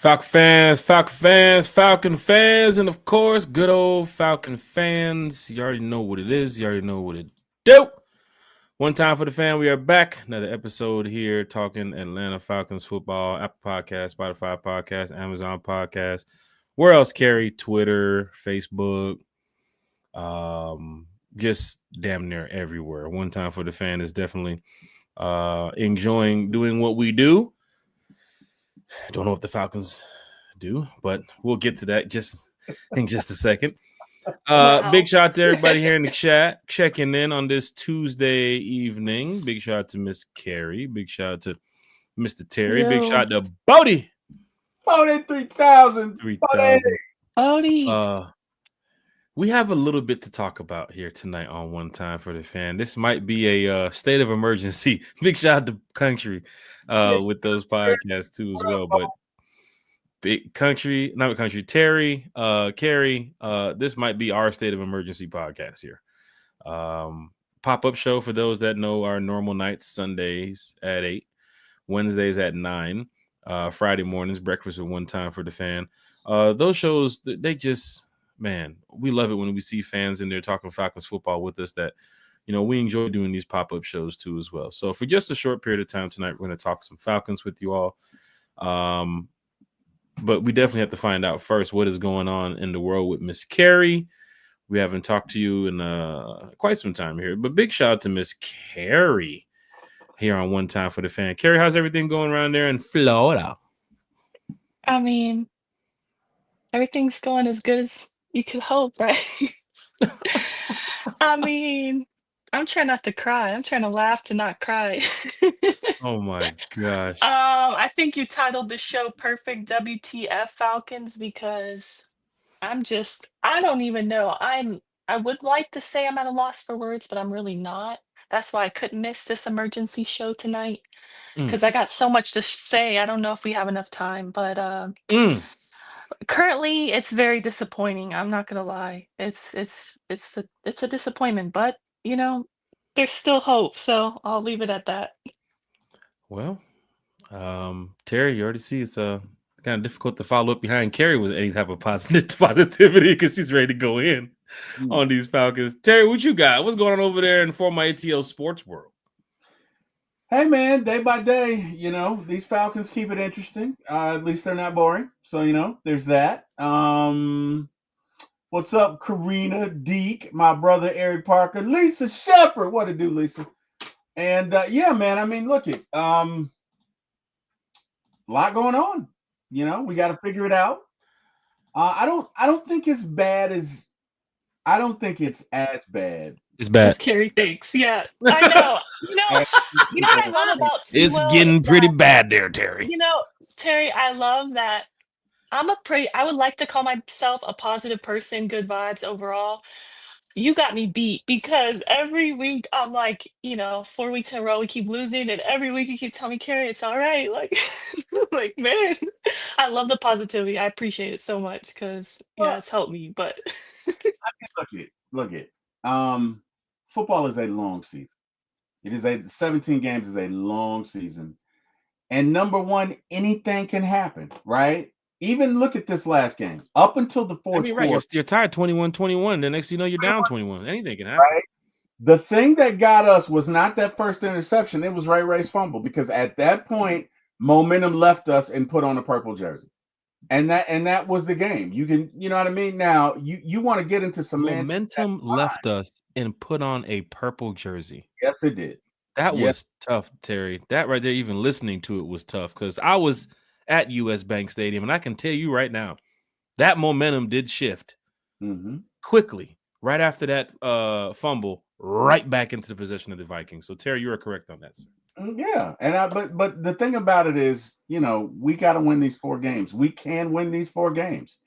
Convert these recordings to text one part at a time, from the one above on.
Falcon fans, and of course, good old Falcon fans. You already know what it is. You already know what it do. One time for the fan, we are back. Another episode here talking Atlanta Falcons football. Apple Podcast, Spotify Podcast, Amazon Podcast. Where else, Carrie? Twitter, Facebook. Just damn near everywhere. One time for the fan is definitely enjoying doing what we do. Don't know if the Falcons do, but we'll get to that in just a second. Wow. Big shout out to everybody here in the chat checking in on this Tuesday evening. Big shout out to Miss Carrie. Big shout out to Mr. Terry. Yo. Big shout out to Bodie. Bodie 3000. 3,000. Odie. We have a little bit to talk about here tonight on One Time for the Fan. This might be a state of emergency. Big shout out to Country with those podcasts too as well. But big Country, not Country, Terry, Carrie, this might be our state of emergency podcast here. Pop-up show for those that know our normal nights, Sundays at 8, Wednesdays at 9, Friday mornings, breakfast with One Time for the Fan. Those shows, they just... Man, we love it when we see fans in there talking Falcons football with us that, we enjoy doing these pop-up shows too as well. So for just a short period of time tonight, we're going to talk some Falcons with you all. But we definitely have to find out first what is going on in the world with Miss Carrie. We haven't talked to you in quite some time here, but big shout out to Miss Carrie here on One Time for the Fan. Carrie, how's everything going around there in Florida? I mean, everything's going as good as you could hope, right? I mean, I'm trying not to cry. I'm trying to laugh to not cry. Oh my gosh. I think you titled the show Perfect WTF Falcons because I don't even know. I would like to say I'm at a loss for words, but I'm really not. That's why I couldn't miss this emergency show tonight because I got so much to say. I don't know if we have enough time, but currently it's very disappointing. I'm not gonna lie. It's a disappointment, but there's still hope. So I'll leave it at that. Well, Terry, you already see it's kind of difficult to follow up behind Carrie with any type of positivity because she's ready to go in on these Falcons. Terry, what you got? What's going on over there in former ATL sports world? Hey man, day by day, these Falcons keep it interesting. At least they're not boring. So, there's that. What's up, Karina Deek, my brother Eric Parker, Lisa Shepard. What to do, Lisa? And yeah, man, I mean, look it. A lot going on. We got to figure it out. I don't think it's bad as I don't think it's as bad. It's bad. As Carrie thinks. Yeah, I know. You know what I love about it's getting pretty bad there, Terry. Terry, I love that. I would like to call myself a positive person, good vibes overall. You got me beat because every week I'm like, 4 weeks in a row we keep losing, and every week you keep telling me, Carrie, it's all right. Like, like man, I love the positivity. I appreciate it so much because it's helped me. But look it. Football is a long season. 17 games is a long season, and number one, anything can happen, right? Even look at this last game. Up until the fourth quarter. Right. You're tied 21-21. The next thing you know, you're down 21. Anything can happen. Right? The thing that got us was not that first interception. It was Ray Ray's fumble because at that point, momentum left us and put on a purple jersey. And that was the game. You know what I mean? Now, you want to get into some momentum left us and put on a purple jersey. Yes, it did. That was tough, Terry. That right there, even listening to it was tough because I was at US Bank Stadium, and I can tell you right now, that momentum did shift quickly right after that fumble, right back into the possession of the Vikings. So, Terry, you are correct on that, sir. Yeah, and but the thing about it is, we got to win these 4 games. We can win these 4 games.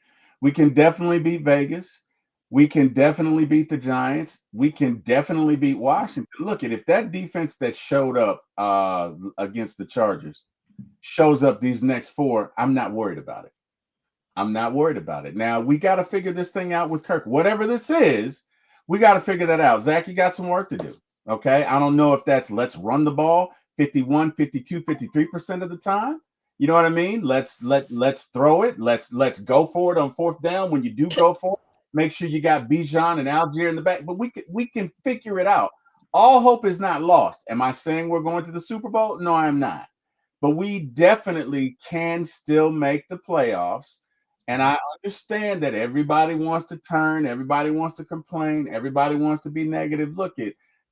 We can definitely beat Vegas. We can definitely beat the Giants. We can definitely beat Washington. Look, if that defense that showed up against the Chargers shows up these next 4, I'm not worried about it. Now, we got to figure this thing out with Kirk. Whatever this is, we got to figure that out. Zach, you got some work to do. Okay. I don't know if that's let's run the ball 51, 52, 53% of the time. You know what I mean? Let's throw it. Let's go for it on fourth down. When you do go for it, make sure you got Bijan and Algier in the back. But we can figure it out. All hope is not lost. Am I saying we're going to the Super Bowl? No, I'm not. But we definitely can still make the playoffs. And I understand that everybody wants to turn, everybody wants to complain, everybody wants to be negative. Look,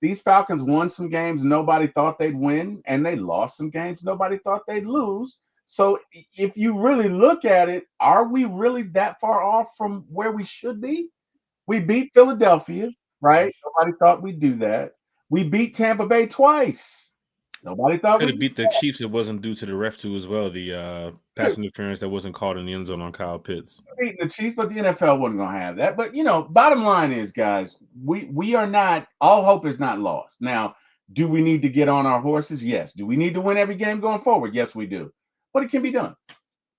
these Falcons won some games nobody thought they'd win, and they lost some games nobody thought they'd lose. So if you really look at it, are we really that far off from where we should be? We beat Philadelphia, right? Nobody thought we'd do that. We beat Tampa Bay twice. Nobody thought Could we'd have do beat the Chiefs. It wasn't due to the ref too as well. The pass interference that wasn't called in the end zone on Kyle Pitts. beating the Chiefs, but the NFL wasn't going to have that. But bottom line is, guys, we are not. All hope is not lost. Now, do we need to get on our horses? Yes. Do we need to win every game going forward? Yes, we do. But it can be done.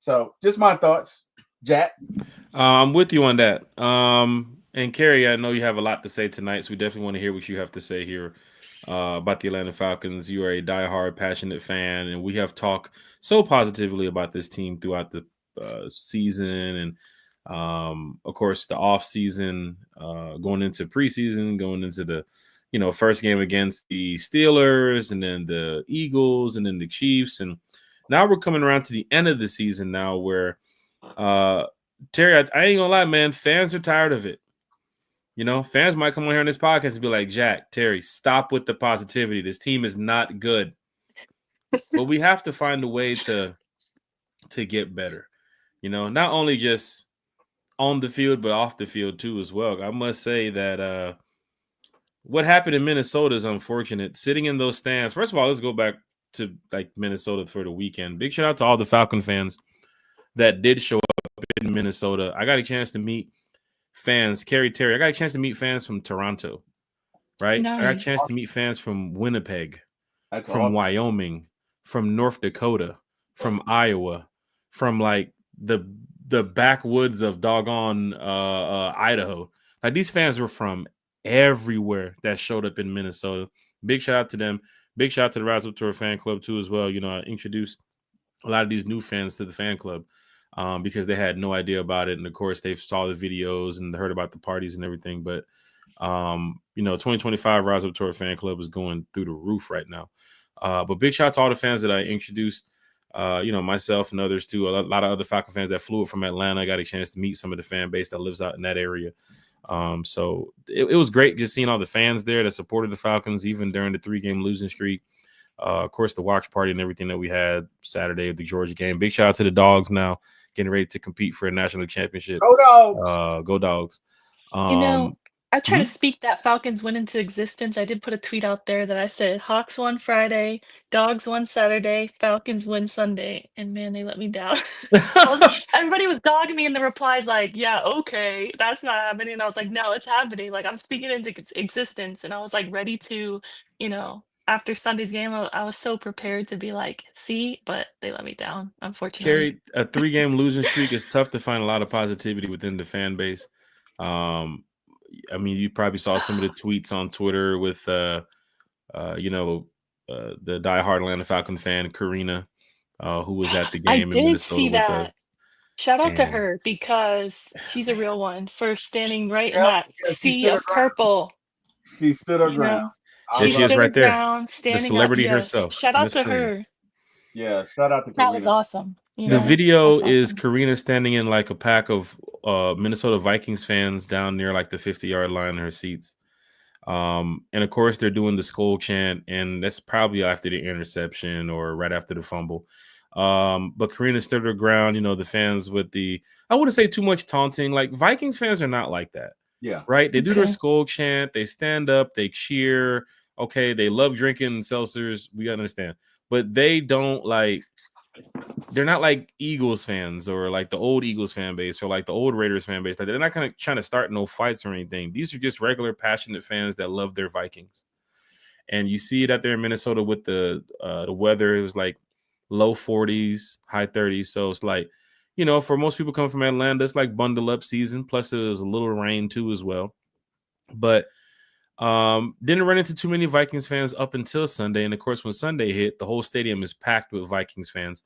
So, just my thoughts, Jack. I'm with you on that. And Kerry, I know you have a lot to say tonight, so we definitely want to hear what you have to say here about the Atlanta Falcons. You are a diehard, passionate fan, and we have talked so positively about this team throughout the season, and of course the off season, going into preseason, going into the first game against the Steelers, and then the Eagles, and then the Chiefs, and now we're coming around to the end of the season now, where Terry, I ain't gonna lie, man, fans are tired of it. Fans might come on here on this podcast and be like, Jack, Terry, stop with the positivity. This team is not good. But we have to find a way to get better. Not only just on the field, but off the field too as well. I must say that what happened in Minnesota is unfortunate. Sitting in those stands. First of all, let's go back to Minnesota for the weekend. Big shout out to all the Falcon fans that did show up in Minnesota. I got a chance to meet fans, Terry. I got a chance to meet fans from Toronto, right? Nice. I got a chance to meet fans from Winnipeg, That's from awesome. Wyoming, from North Dakota, from Iowa, from like the backwoods of doggone Idaho. Like, these fans were from everywhere that showed up in Minnesota. Big shout out to them. Big shout out to the Rise Up Tour fan club too as well. I introduced a lot of these new fans to the fan club. Because they had no idea about it. And of course, they saw the videos and heard about the parties and everything. But, 2025 Rise Up Tour fan club is going through the roof right now. But big shout out to all the fans that I introduced, myself and others too. A lot of other Falcon fans that flew from Atlanta. I got a chance to meet some of the fan base that lives out in that area. So it was great just seeing all the fans there that supported the Falcons, even during the 3-game losing streak. Of course, the watch party and everything that we had Saturday of the Georgia game. Big shout out to the Dogs now getting ready to compete for a national championship. Go Dogs! Go Dogs! I try to speak that Falcons win into existence. I did put a tweet out there that I said Hawks won Friday, Dogs won Saturday, Falcons win Sunday, and man, they let me down. Everybody was dogging me in the replies like, yeah, okay, that's not happening. And I was like, no, it's happening. Like, I'm speaking into existence. And I was like ready to, after Sunday's game, I was so prepared to be like, see, but they let me down, unfortunately. Kerry, a 3-game losing streak is tough to find a lot of positivity within the fan base. You probably saw some of the tweets on Twitter with, the diehard Atlanta Falcon fan, Karina, who was at the game in Minnesota see with that. us. Shout out to her, because she's a real one for standing right in that sea of purple. She stood her ground. There she is right there. Standing the celebrity up, yes. herself. Shout out to her. Yeah, shout out to Karina. That was awesome. The video That's is awesome. Karina standing in like a pack of Minnesota Vikings fans down near like the 50-yard line in her seats. And of course, they're doing the skull chant, and that's probably after the interception or right after the fumble. But Karina stood her ground, the fans with I wouldn't say too much taunting. Like, Vikings fans are not like that. Yeah. Right? They do their skull chant, they stand up, they cheer. Okay, they love drinking seltzers. We understand. But they don't they're not like Eagles fans or like the old Eagles fan base or like the old Raiders fan base. Like, they're not kind of trying to start no fights or anything. These are just regular passionate fans that love their Vikings. And you see it out there in Minnesota with the weather. It was like low 40s, high 30s. So it's like, for most people coming from Atlanta, it's like bundle up season. Plus it was a little rain too as well. But didn't run into too many Vikings fans up until Sunday. And of course, when Sunday hit, the whole stadium is packed with Vikings fans.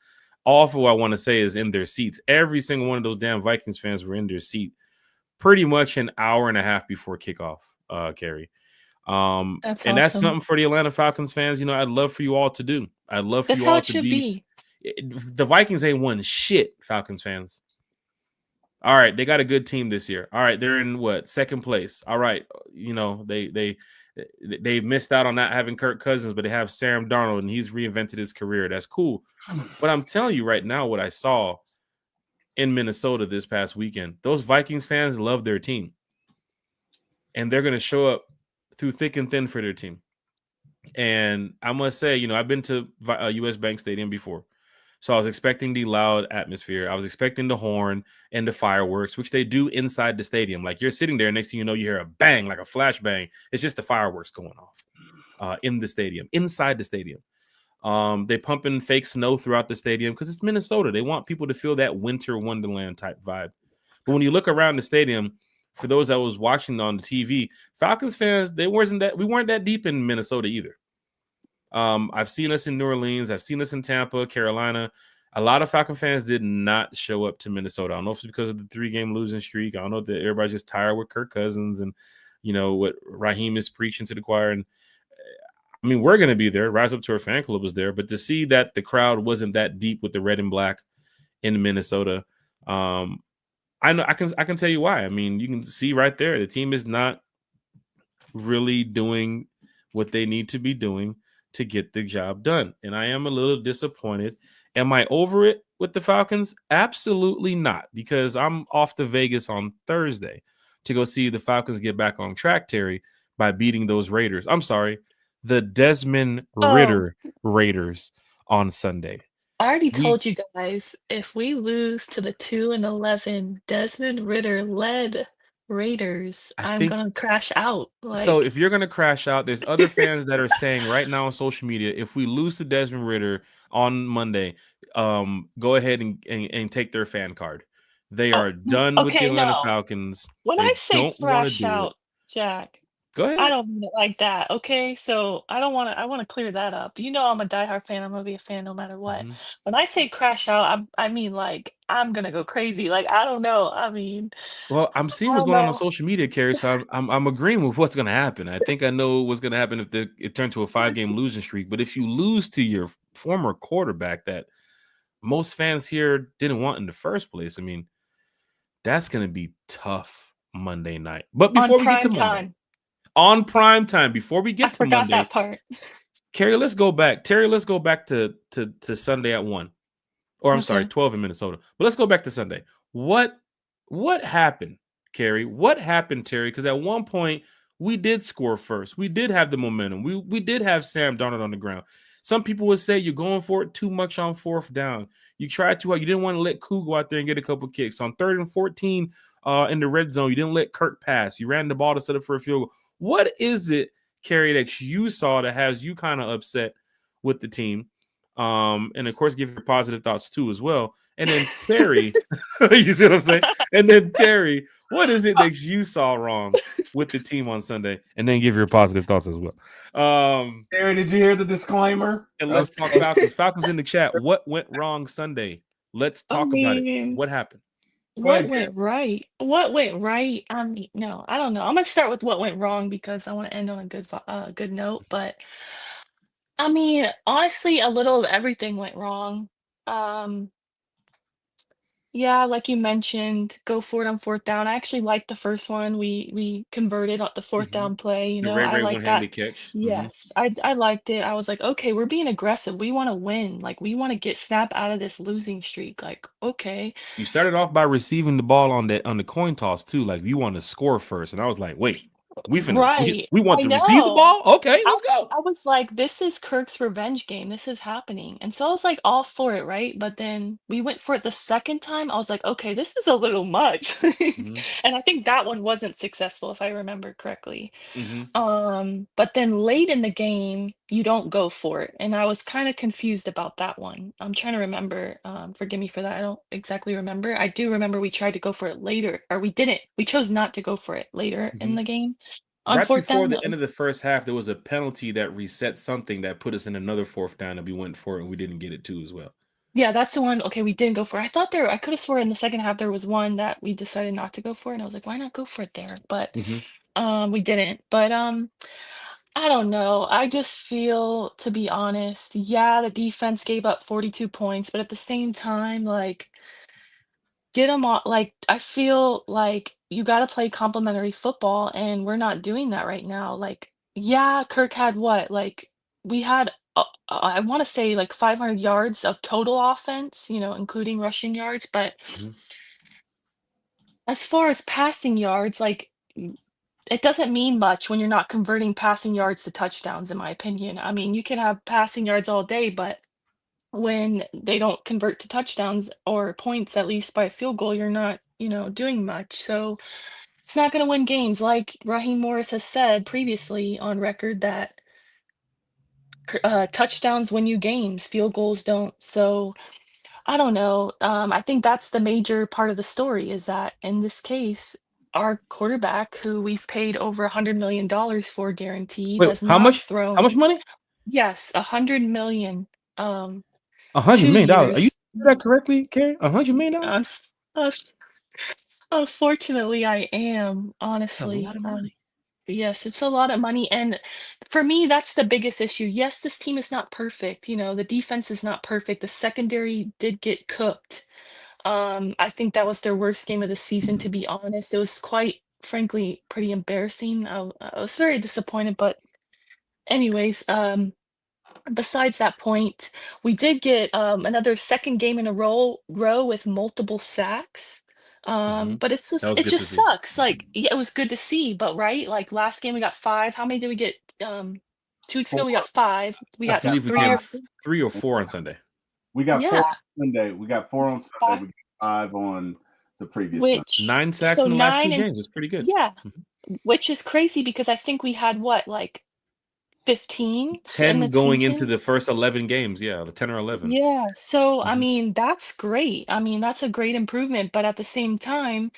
awful, I want to say, is in their seats. Every single one of those damn Vikings fans were in their seat pretty much an hour and a half before kickoff, Carrie. That's And that's awesome. something for the Atlanta Falcons fans, I'd love for you all to do. I'd love for That's you how all it to should be. the Vikings ain't won shit, Falcons fans. All right, they got a good team this year. All right, they're in what, second place. All right, they missed out on not having Kirk Cousins, but they have Sam Darnold, and he's reinvented his career. That's cool. But I'm telling you right now, what I saw in Minnesota this past weekend, those Vikings fans love their team, and they're going to show up through thick and thin for their team. And I must say, I've been to US Bank Stadium before. So I was expecting the loud atmosphere. I was expecting the horn and the fireworks, which they do inside the stadium. Like, you're sitting there, next thing you know, you hear a bang, like a flash bang. It's just the fireworks going off in the stadium, inside the stadium. They pump in fake snow throughout the stadium because it's Minnesota. They want people to feel that winter wonderland type vibe. But when you look around the stadium, for those that was watching on the TV, Falcons fans, we weren't that deep in Minnesota either. I've seen us in New Orleans. I've seen us in Tampa, Carolina. A lot of Falcon fans did not show up to Minnesota. I don't know if it's because of the 3-game losing streak. I don't know if everybody's just tired with Kirk Cousins and, what Raheem is preaching to the choir. And I mean, we're going to be there. Rise Up to Our Fan Club was there. But to see that the crowd wasn't that deep with the red and black in Minnesota, I know I can tell you why. I mean, you can see right there, the team is not really doing what they need to be doing to get the job done. And I am a little disappointed. Am I over it with the Falcons? Absolutely not, because I'm off to Vegas on Thursday to go see the Falcons get back on track, Terry, by beating those Raiders. I'm sorry, the Desmond Ritter Raiders on Sunday. I already told you guys, if we lose to the 2-11 Desmond Ritter led Raiders, I'm gonna crash out. So if you're gonna crash out, there's other fans that are saying right now on social media, if we lose to Desmond Ritter on Monday, go ahead and take their fan card. They are done with the Atlanta Falcons. When I say crash out, Jack, go ahead. I don't mean it like that. Okay, so I want to clear that up. I'm a diehard fan. I'm gonna be a fan no matter what. Mm-hmm. When I say crash out, I mean like I'm gonna go crazy. Like, I don't know. I mean, well, I'm seeing what's going on social media, Carrie. So I'm agreeing with what's gonna happen. I think I know what's gonna happen if it turned to a 5-game losing streak. But if you lose to your former quarterback that most fans here didn't want in the first place, I mean, that's gonna be tough Monday night. But before we get to Monday. On prime time, before we get to Monday, I forgot that part. Carrie, let's go back. Terry, let's go back to Sunday at 1. Or I'm sorry, 12 in Minnesota. But let's go back to Sunday. What happened, Carrie? What happened, Terry? Because at one point we did score first. We did have the momentum. We did have Sam Darnold on the ground. Some people would say you're going for it too much on 4th down. You tried too hard. You didn't want to let Koo go out there and get a couple kicks. On 3rd and 14 in the red zone, you didn't let Kirk pass. You ran the ball to set up for a field goal. What is it, Carrie, that you saw that has you kind of upset with the team? And of course, give your positive thoughts too as well. And then Terry, you see what I'm saying? And then Terry, what is it that you saw wrong with the team on Sunday? And then give your positive thoughts as well. Terry, did you hear the disclaimer? And let's talk Falcons. Falcons in the chat. What went wrong Sunday? Let's talk about it. What happened? What went right? What went right? I mean, no, I don't know. I'm gonna start with what went wrong because I want to end on a good note. But I mean, honestly, a little of everything went wrong. Yeah, like you mentioned, go for it on 4th down. I actually liked the first one. We converted on the 4th down play. The I Ray like that. one-handed catch. Yes, I liked it. I was like, okay, we're being aggressive. We want to win. Like, we want to get snap out of this losing streak. Like, okay. You started off by receiving the ball on the coin toss too. Like, you want to score first, and I was like, wait. We want to receive the ball? Okay, let's go. I was like, this is Kirk's revenge game. This is happening. And so I was like all for it, right? But then we went for it the second time. I was like, okay, this is a little much. And I think that one wasn't successful, if I remember correctly. But then late in the game, you don't go for it. And I was kind of confused about that one. I'm trying to remember. Forgive me for that. I don't exactly remember. I do remember we tried to go for it later, or we didn't. We chose not to go for it later in the game. Right before the end of the first half, there was a penalty that reset something that put us in another 4th down, and we went for it, and we didn't get it too as well. Yeah, that's the one. Okay, we didn't go for. I thought I could have sworn in the second half there was one that we decided not to go for, and I was like, why not go for it there? But Mm-hmm. we didn't. But I don't know. I just feel, to be honest, yeah, the defense gave up 42 points, but at the same time, like, get them all. Like, I feel like you got to play complementary football, and we're not doing that right now. Like, yeah, Kirk had what? Like, we had, I want to say, like 500 yards of total offense, including rushing yards. But Mm-hmm. as far as passing yards, like, it doesn't mean much when you're not converting passing yards to touchdowns, in my opinion. I mean, you can have passing yards all day, but when they don't convert to touchdowns or points, at least by a field goal, you're not, doing much. So it's not going to win games. Like Raheem Morris has said previously on record that touchdowns win you games, field goals don't. So I don't know. I think that's the major part of the story is that in this case, our quarterback, who we've paid over $100 million for guaranteed, Wait, has how not much? How thrown. much money? Yes, 100 million. $100 2 million. Are you years. saying that correctly, Karen? $100 million? Yes. Unfortunately, I am, That's a lot honestly. of money. Yes, it's a lot of money. And for me, that's the biggest issue. Yes, this team is not perfect. The defense is not perfect. The secondary did get cooked. I think that was their worst game of the season, to be honest. It was quite frankly pretty embarrassing. I was very disappointed, but anyways, besides that point, we did get another second game in a row with multiple sacks. Mm-hmm. But That was it good to just see. sucks. Like, yeah, it was good to see, but right, like last game we got five. How many did we get? 2 weeks ago we got Four. five. We I got believe we three came or four. 3 or 4 on Sunday. We got four Yeah, on Sunday. We got 4 on Sunday. five. We got 5 on the previous Sunday. Which 9 sacks so in the last two nine and games. It's pretty good. yeah, Mhm. which is crazy because I think we had what, like 15 in 10 the going into season? the first 11 games. Yeah, the 10 or 11. Yeah, so I Mhm. mean, that's great. I mean, that's a great improvement, but at the same time,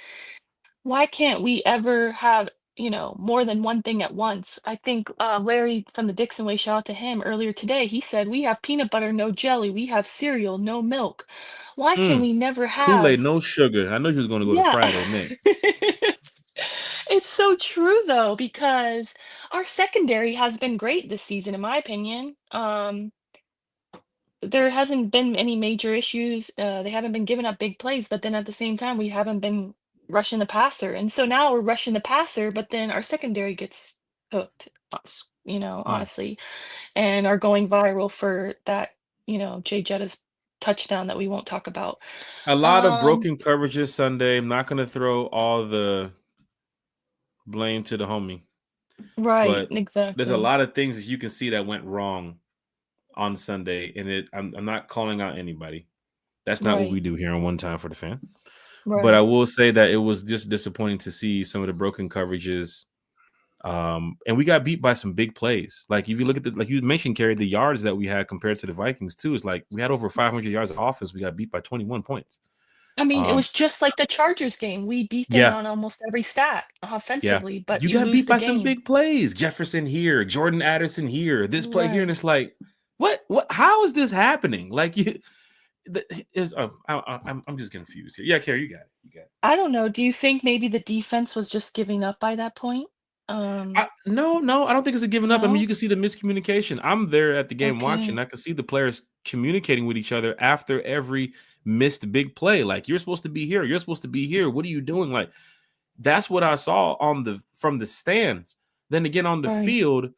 why can't we ever have, more than one thing at once? I think Larry from the Dixon Way, shout out to him earlier today. He said, "We have peanut butter, no jelly. We have cereal, no milk. Why can Mm. we never Kool-Aid, have?" no sugar. I know he was going to go to Yeah. Friday next. It's so true though, because our secondary has been great this season, in my opinion. There hasn't been any major issues. They haven't been giving up big plays, but then at the same time, we haven't been rushing the passer. And so now we're rushing the passer, but then our secondary gets cooked, Mm. honestly, and are going viral for that, Jay Jetta's touchdown that we won't talk about. A lot of Um, broken coverages Sunday. I'm not going to throw all the blame to the homie, right, but there's a exactly. lot of things that you can see that went wrong on Sunday, and I'm not calling out anybody. That's not what we Right, do here on One Time for the Fan. But I right. will say that it was just disappointing to see some of the broken coverages. And we got beat by some big plays. Like if you look at like you mentioned, Kerry, the yards that we had compared to the Vikings too is like we had over 500 yards of offense. We got beat by 21 points. I mean, it Um, was just like the Chargers game. We beat them yeah, on almost every stat yeah. offensively, but You you got lose beat the by some game. big plays. Jefferson here, Jordan Addison here, this play here, and Right. it's like, what? How is this happening? Like you, I'm just confused here. Yeah, Kerry, you got it. You got it. I don't know. Do you think maybe the defense was just giving up by that point? No, I don't think it's a giving up. I mean, No? you can see the miscommunication. I'm there at the game watching. Okay. I can see the players communicating with each other after every missed big play. Like, you're supposed to be here. You're supposed to be here. What are you doing? Like, that's what I saw from the stands. Then again, on the Right. field,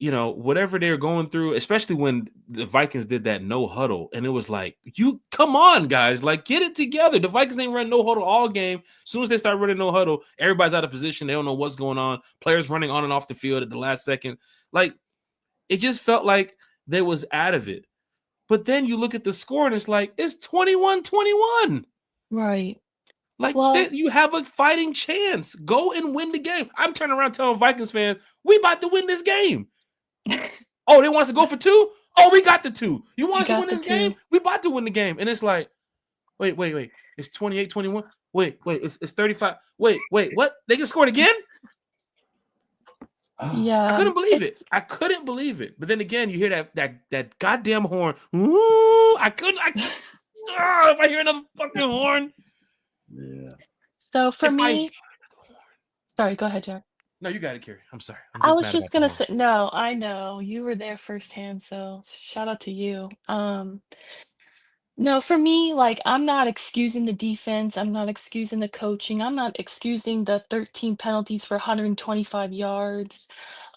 whatever they're going through, especially when the Vikings did that no huddle, and it was like, you come on, guys, like get it together. The Vikings ain't run no huddle all game. As soon as they start running no huddle, everybody's out of position. They don't know what's going on. Players running on and off the field at the last second. Like it just felt like they was out of it. But then you look at the score and it's like, it's 21-21. Right. Like Well, you have a fighting chance. Go and win the game. I'm turning around telling Vikings fans, we about to win this game. Oh, they want us to go for 2? Oh, we got the 2. You want we us to win got the this game? two. We about to win the game. And it's like, wait. It's 28-21. Wait, it's 35. Wait, what? They can score it again? Yeah. I couldn't believe it. I couldn't believe it. But then again, you hear that goddamn horn. Ooh, I couldn't. If I hear another fucking horn. Yeah. So for If I hear me, the horn. sorry, go ahead, Jack. No, you got it, Carrie. I'm sorry. I'm I just was mad about just the gonna horn. say, no, I know you were there firsthand, so shout out to you. No, for me, like, I'm not excusing the defense, I'm not excusing the coaching, I'm not excusing the 13 penalties for 125 yards.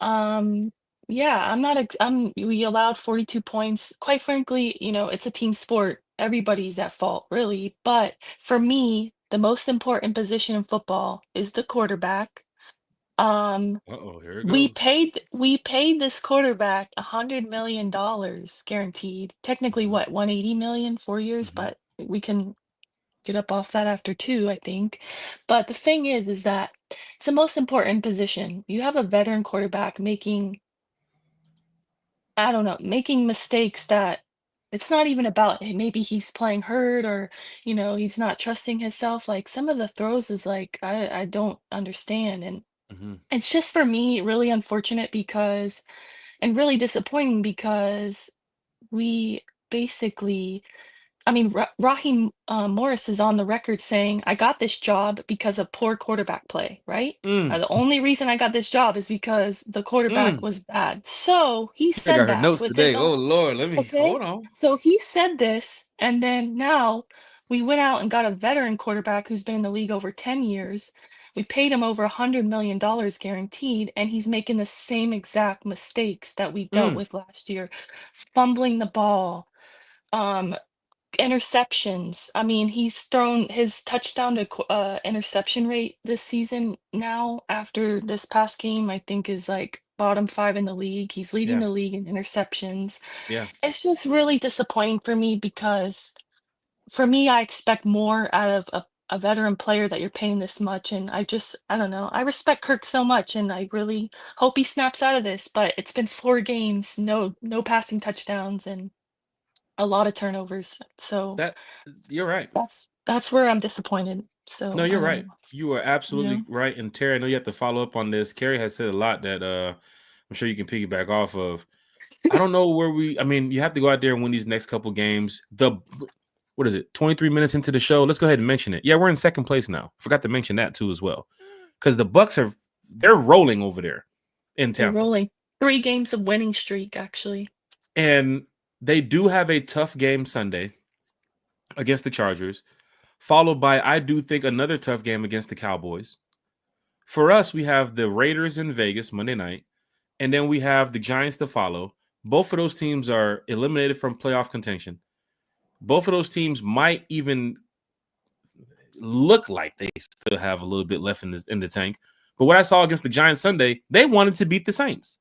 Um, yeah, I'm not ex we allowed 42 points. Quite frankly, it's a team sport. Everybody's at fault, really. But for me, the most important position in football is the quarterback. Um, Uh-oh, here it we goes. paid this quarterback $100 million guaranteed. Technically, Mhm, what, 180 million, 4 years, mhm. but we can get up off that after two, I think. But the thing is that it's the most important position. You have a veteran quarterback making, I don't know, making mistakes that it's not even about maybe he's playing hurt or he's not trusting himself. Like some of the throws is like I don't understand, and Mhm. it's just for me really unfortunate because and really disappointing because we basically, I mean, Raheem Morris is on the record saying, "I got this job because of poor quarterback play," right? Mm, The only reason I got this job is because the quarterback mm. was bad. So he I got said her that notes with his today. own, Oh Lord, let me okay? hold on. So he said this, and then now we went out and got a veteran quarterback who's been in the league over 10 years. We paid him over $100 million guaranteed, and he's making the same exact mistakes that we dealt Mm, with last year, fumbling the ball, um, interceptions. I mean, he's thrown his touchdown to interception rate this season now after this past game, I think is like bottom 5 in the league. He's leading yeah, the league in interceptions. yeah. It's just really disappointing for me because for me, I expect more out of a veteran player that you're paying this much. And I don't know. I respect Kirk so much and I really hope he snaps out of this, but it's been 4 games, no passing touchdowns and a lot of turnovers. So That you're right. that's where I'm disappointed. No, So I you're don't right. know. You are Yeah. absolutely right. And Terry, I know you have to follow up on this. Carrie has said a lot that I'm sure you can piggyback off of. I don't know where I mean, you have to go out there and win these next couple games. What is it? 23 minutes into the show. Let's go ahead and mention it. Yeah, we're in second place now. Forgot to mention that too as well. Because the Bucks they're rolling over there in They're Tampa. rolling 3 games of winning streak, actually. And they do have a tough game Sunday against the Chargers, followed by, I do think, another tough game against the Cowboys. For us, we have the Raiders in Vegas Monday night, and then we have the Giants to follow. Both of those teams are eliminated from playoff contention. Both of those teams might even look like they still have a little bit left in the tank. But what I saw against the Giants Sunday, they wanted to beat the Saints.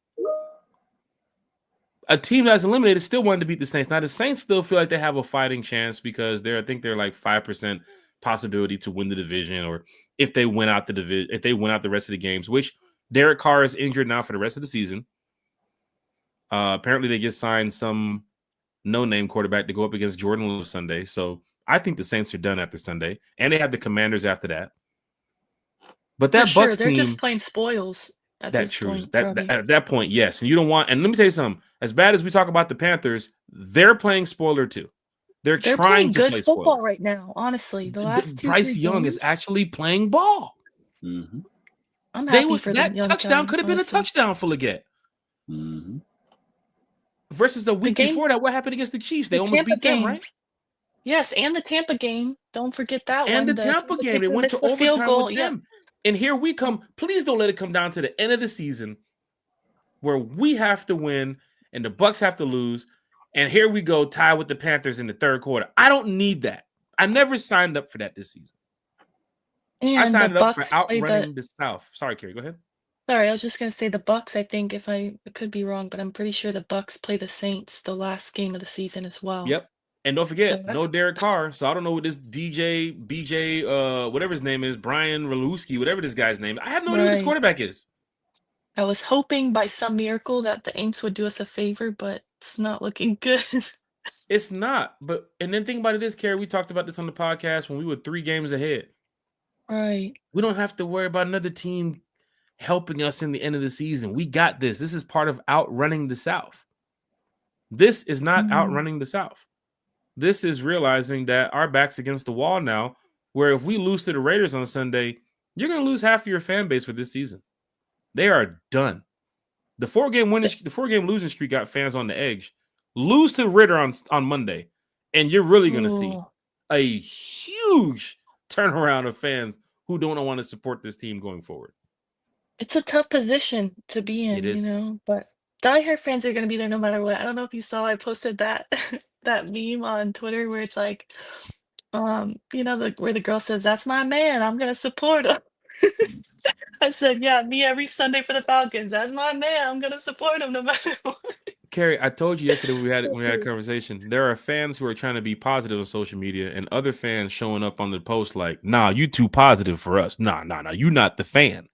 A team that's eliminated still wanted to beat the Saints. Now the Saints still feel like they have a fighting chance because I think they're like 5% possibility to win the division, or if they win out the division, if they win out the rest of the games, which Derek Carr is injured now for the rest of the season. Apparently they just signed some no-name quarterback to go up against Jordan Love Sunday. So I think the Saints are done after Sunday, and they have the Commanders after that. But For that sure. Bucks They're just team, playing spoils at that this trues point, that probably. at that point, yes. And you don't want. And let me tell you something. As bad as we talk about the Panthers, they're playing spoiler too. They're They're trying playing to good play football spoiler. right now, honestly. The last two, Bryce three Young is games, actually playing ball. Mm-hmm. I'm happy for the That young touchdown guy, could have been a honestly. touchdown for Leggett. Mm-hmm. Versus the The week game, before that, what happened against the Chiefs? They the almost Tampa beat them, game. right? Yes, and the Tampa game. Don't forget that And one. the The Tampa Tampa game, kicker they went to missed the field overtime goal. with Yep. them. And here we come. Please don't let it come down to the end of the season where we have to win and the Bucks have to lose. And here we go, tie with the Panthers in the third quarter. I don't need that. I never signed up for that this season. I And the signed up for Bucks play the outrunning the South. Sorry, Kerry, go ahead. Sorry, I was just gonna say the Bucks, I think if I could be wrong, but I'm pretty sure the Bucks play the Saints the last game of the season as well. Yep. And don't So forget, no that's Derek Carr. So I don't know what this DJ, BJ, whatever his name is, Brian Ralewski, whatever this guy's name. I have no idea who this right. quarterback is. I was hoping by some miracle that the Aints would do us a favor, but it's not looking good. It's not. But and then think about it this, Kerry. We talked about this on the podcast when we were 3 games ahead. Right. We don't have to worry about another team helping us in the end of the season. We got this. This is part of outrunning the South. This is not outrunning the South. This is realizing that our back's against the wall now, where if we lose to the Raiders on Sunday, you're going to lose half of your fan base for this season. They are done. The four-game losing streak got fans on the edge. Lose to Ritter on Monday, and you're really going to see a huge turnaround of fans who don't want to support this team going forward. It's a tough position to be in, It is. but diehard fans are going to be there no matter what. I don't know if you saw, I posted that that meme on Twitter where it's like, where the girl says, "That's my man. I'm going to support him." I said, "Yeah, me every Sunday for the Falcons. That's my man. I'm going to support him no matter what." Carrie, I told you yesterday when we had a conversation. There are fans who are trying to be positive on social media, and other fans showing up on the post like, "Nah, you too positive for us. Nah, you not the fan."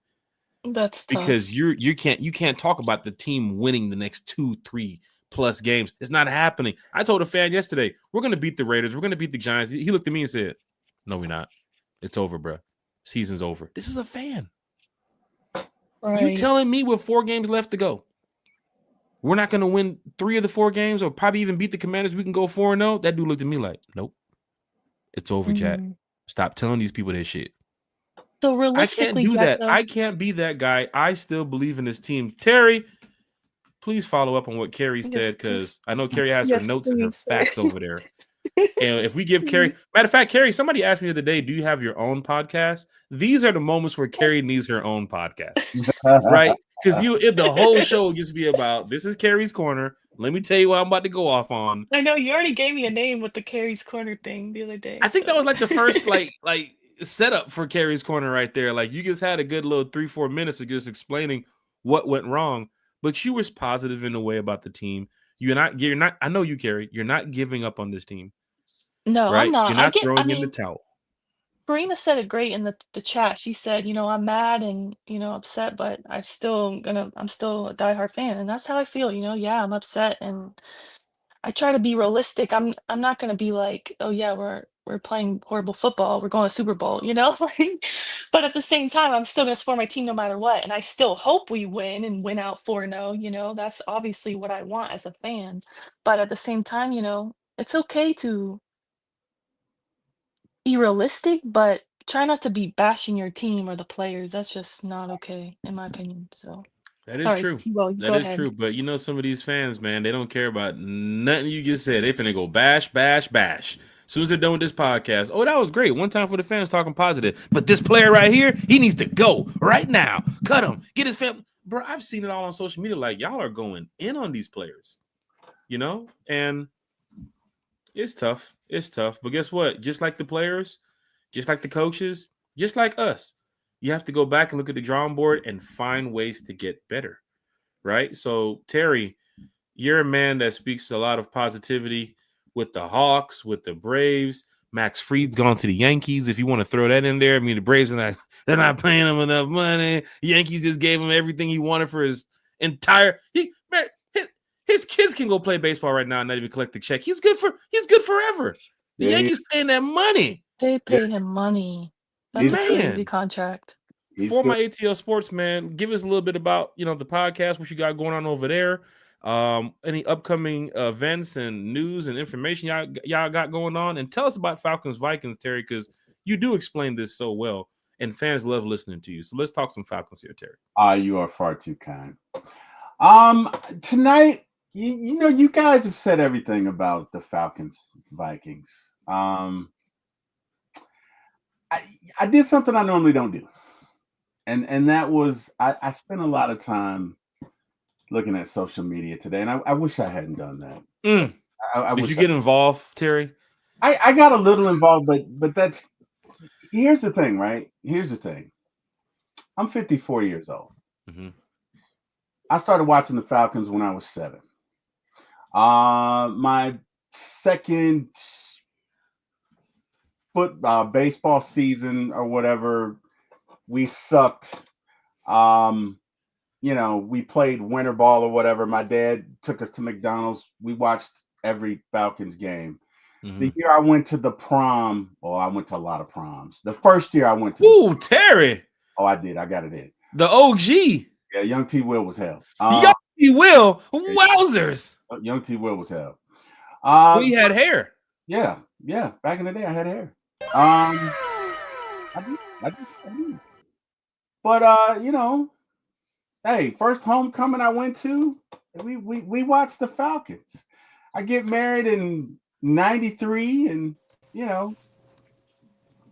That's tough. Because you can't talk about the team winning the next 2-3 plus games. It's not happening. I told a fan yesterday, we're gonna beat the Raiders. We're gonna beat the Giants. He looked at me and said, "No, we're not. It's over, bro. Season's over." This is a fan. Right. You telling me with 4 games left to go, we're not going to win 3 of the 4 games or probably even beat the Commanders? We can go 4-0. That dude looked at me like, "Nope. It's over, Jack. Stop telling these people that shit." So realistically, I can't do Jack, that. I can't be that guy. I still believe in this team. Terry, please follow up on what Carrie said, because I know Carrie has her notes and her facts over there. And if we give Carrie, matter of fact, Carrie, somebody asked me the other day, "Do you have your own podcast?" These are the moments where Carrie needs her own podcast, right? Because the whole show gets to be about, this is Carrie's Corner. Let me tell you what I'm about to go off on. I know you already gave me a name with the Carrie's Corner thing the other day. I think that was like the first like setup for Carrie's Corner right there. Like, you just had a good little 3-4 minutes of just explaining what went wrong, but you was positive in a way about the team. You're not. I know you, Carrie. You're not giving up on this team. No, right? I'm not. You're not throwing in the towel. Karina said it great in the chat. She said, "I'm mad and upset, but I'm still a diehard fan, and that's how I feel. Yeah, I'm upset, and I try to be realistic. I'm not gonna be like, oh yeah, we're playing horrible football. We're going to Super Bowl, like, but at the same time, I'm still gonna support my team no matter what, and I still hope we win and win out 4-0. That's obviously what I want as a fan. But at the same time, it's okay to be realistic, but try not to be bashing your team or the players. That's just not okay, in my opinion. So that is sorry, true. T-Ball, That is true. But some of these fans, man, they don't care about nothing you just said. They finna go bash, bash, bash. As soon as they're done with this podcast, oh, that was great. One time for the fans talking positive. But this player right here, he needs to go right now. Cut him. Get his family. Bro, I've seen it all on social media. Like, y'all are going in on these players, and it's tough. It's tough. But guess what? Just like the players, just like the coaches, just like us, you have to go back and look at the drawing board and find ways to get better, right? So, Terry, you're a man that speaks a lot of positivity with the Hawks, with the Braves. Max Fried's gone to the Yankees. If you want to throw that in there, I mean, the Braves they're not paying him enough money. Yankees just gave him everything he wanted for his entire. His kids can go play baseball right now and not even collect the check. He's good forever. The Yankees paying that money. They paid him money. That's a crazy contract. For my ATL Sports, man, give us a little bit about the podcast, what you got going on over there. Any upcoming events and news and information y'all got going on, and tell us about Falcons Vikings, Terry, because you do explain this so well, and fans love listening to you. So let's talk some Falcons here, Terry. You are far too kind. Tonight, you guys have said everything about the Falcons Vikings. I did something I normally don't do, and that was I spent a lot of time looking at social media today, and I wish I hadn't done that. Did you get involved, Terry? I got a little involved, but here's the thing, right? Here's the thing. I'm 54 years old. Mm-hmm. I started watching the Falcons when I was 7. My second baseball season or whatever, we sucked. We played winter ball or whatever. My dad took us to McDonald's. We watched every Falcons game. Mm-hmm. The year I went to the prom, I went to a lot of proms. The first year I went to Terry. I did. I got it in. The OG. Yeah, Young T. Will was hell. Young T. Will. Wowzers. Young T. Will was hell. We had hair. Yeah. Back in the day, I had hair. I do. But hey, first homecoming I went to, we watched the Falcons. I get married in '93, and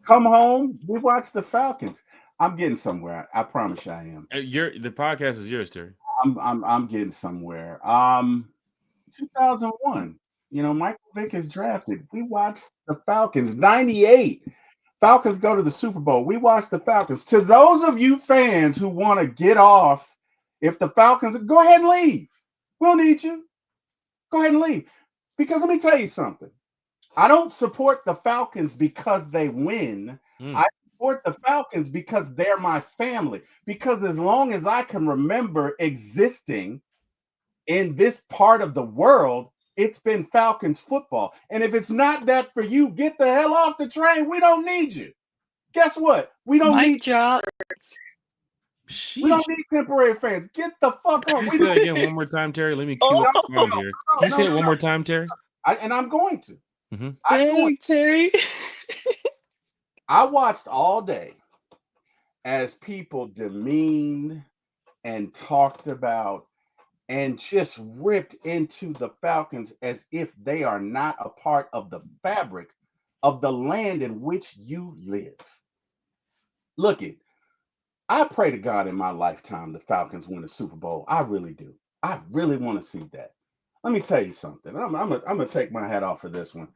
come home, we watched the Falcons. I'm getting somewhere. I promise you I am. The podcast is yours, Terry. I'm getting somewhere. 2001. Michael Vick is drafted. We watched the Falcons. '98. Falcons go to the Super Bowl. We watched the Falcons. To those of you fans who want to get off, if the Falcons, go ahead and leave. We'll need you. Go ahead and leave. Because let me tell you something. I don't support the Falcons because they win. I support the Falcons because they're my family. Because as long as I can remember existing in this part of the world, it's been Falcons football. And if it's not that for you, get the hell off the train. We don't need you. Guess what? We don't need job. We don't need temporary fans. Get the fuck on. Can you say that again one more time, Terry? Let me cue up the sound here. Can you say it one more time, Terry? I'm going to. Dang, Terry. I watched all day as people demeaned and talked about and just ripped into the Falcons as if they are not a part of the fabric of the land in which you live. Look it. I pray to God in my lifetime the Falcons win the Super Bowl. I really do. I really want to see that. Let me tell you something. I'm gonna take my hat off for this one.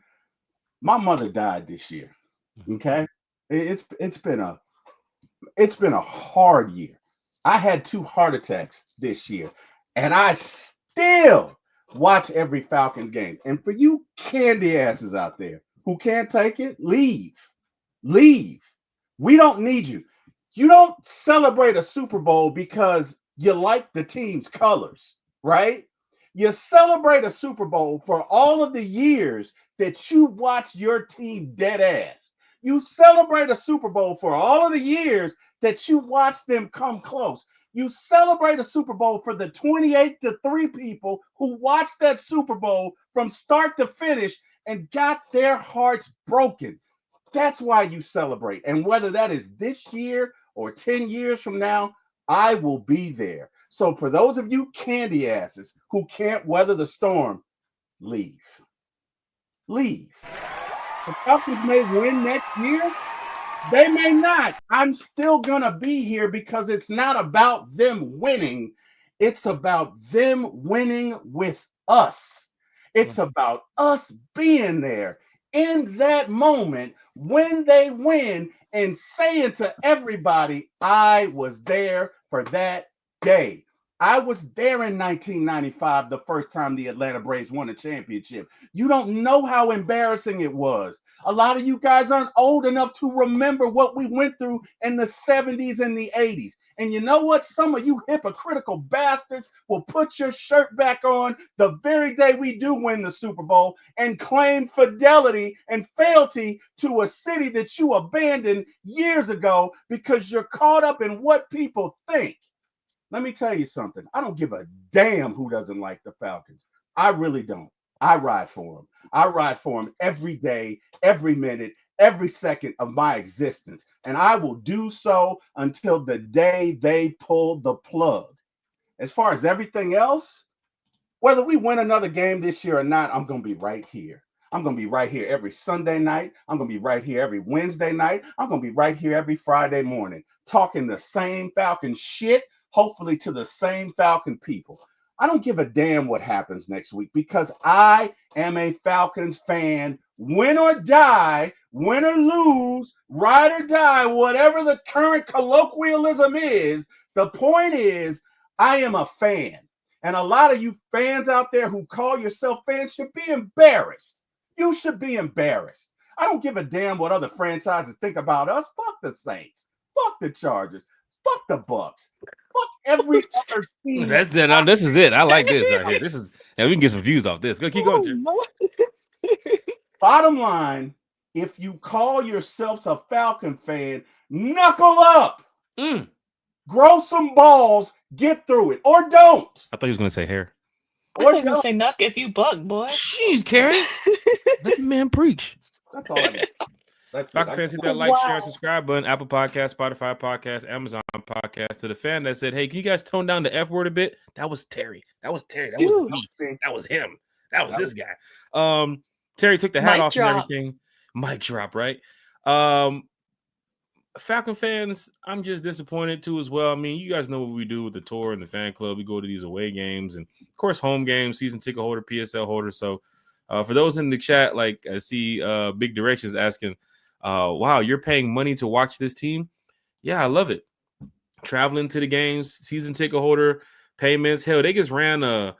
My mother died this year. Okay, it's been a hard year. I had 2 heart attacks this year, and I still watch every Falcons game. And for you candy asses out there who can't take it, leave. We don't need you. You don't celebrate a Super Bowl because you like the team's colors, right? You celebrate a Super Bowl for all of the years that you watched your team dead ass. You celebrate a Super Bowl for all of the years that you watched them come close. You celebrate a Super Bowl for the 28-3 people who watched that Super Bowl from start to finish and got their hearts broken. That's why you celebrate. And whether that is this year or 10 years from now, I will be there. So for those of you candy asses who can't weather the storm, leave. The Falcons may win next year. They may not. I'm still going to be here because it's not about them winning. It's about them winning with us. It's about us being there in that moment when they win and saying to everybody, I was there for that day. I was there in 1995, the first time the Atlanta Braves won a championship. You don't know how embarrassing it was. A lot of you guys aren't old enough to remember what we went through in the 70s and the 80s. And you know what? Some of you hypocritical bastards will put your shirt back on the very day we do win the Super Bowl and claim fidelity and fealty to a city that you abandoned years ago because you're caught up in what people think. Let me tell you something. I don't give a damn who doesn't like the Falcons. I really don't. I ride for them. I ride for them every day, every minute, every second of my existence. And I will do so until the day they pull the plug. As far as everything else, whether we win another game this year or not, I'm going to be right here. I'm going to be right here every Sunday night. I'm going to be right here every Wednesday night. I'm going to be right here every Friday morning, talking the same Falcon shit, hopefully to the same Falcon people. I don't give a damn what happens next week because I am a Falcons fan, win or die, win or lose, ride or die, whatever the current colloquialism is. The point is, I am a fan. And a lot of you fans out there who call yourself fans should be embarrassed. You should be embarrassed. I don't give a damn what other franchises think about us. Fuck the Saints. Fuck the Chargers. Fuck the Bucks. Fuck every other team. That's it. This is it. I like this right here. This is, and we can get some views off this. Go keep going, Terry. Bottom line, if you call yourselves a Falcon fan, knuckle up. Grow some balls, get through it, or don't. I thought he was going to say hair. I thought you were gonna say "Nuck if you buck, boy." Jeez, Carrie. Let the man preach. That's all I got. That's Falcon it. fans, hit that like, share, and Wow. subscribe button. Apple Podcast, Spotify Podcast, Amazon Podcast. To the fan that said, "Hey, can you guys tone down the F word a bit?" That was Terry. That was Terry. That wasn't me. That was him. That was this guy. Terry took the hat Mic off drop. and everything. Mic drop, right? Falcon fans, I'm just disappointed too as well. I mean, you guys know what we do with the tour and the fan club. We go to these away games and, of course, home games, season ticket holder, PSL holder. So, for those in the chat, like I see Big Directions asking, wow, you're paying money to watch this team? Yeah, I love it. Traveling to the games, season ticket holder payments. Hell, they just ran a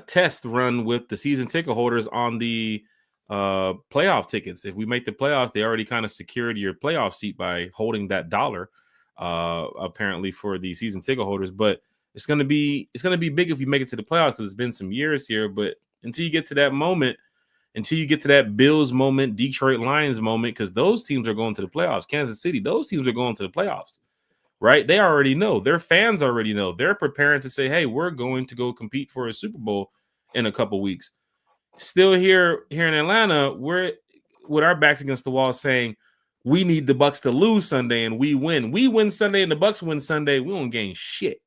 test run with the season ticket holders on the playoff tickets. If we make the playoffs, they already kind of secured your playoff seat by holding that dollar, apparently, for the season ticket holders. But it's gonna be big if you make it to the playoffs, because it's been some years here. But until you get to that moment, until you get to that Bills moment, Detroit Lions moment, because those teams are going to the playoffs. Kansas City, those teams are going to the playoffs, right? They already know. Their fans already know. They're preparing to say, hey, we're going to go compete for a Super Bowl in a couple weeks. Still here in Atlanta, we're with our backs against the wall saying we need the Bucs to lose Sunday and we win. We win Sunday and the Bucs win Sunday. We don't gain shit.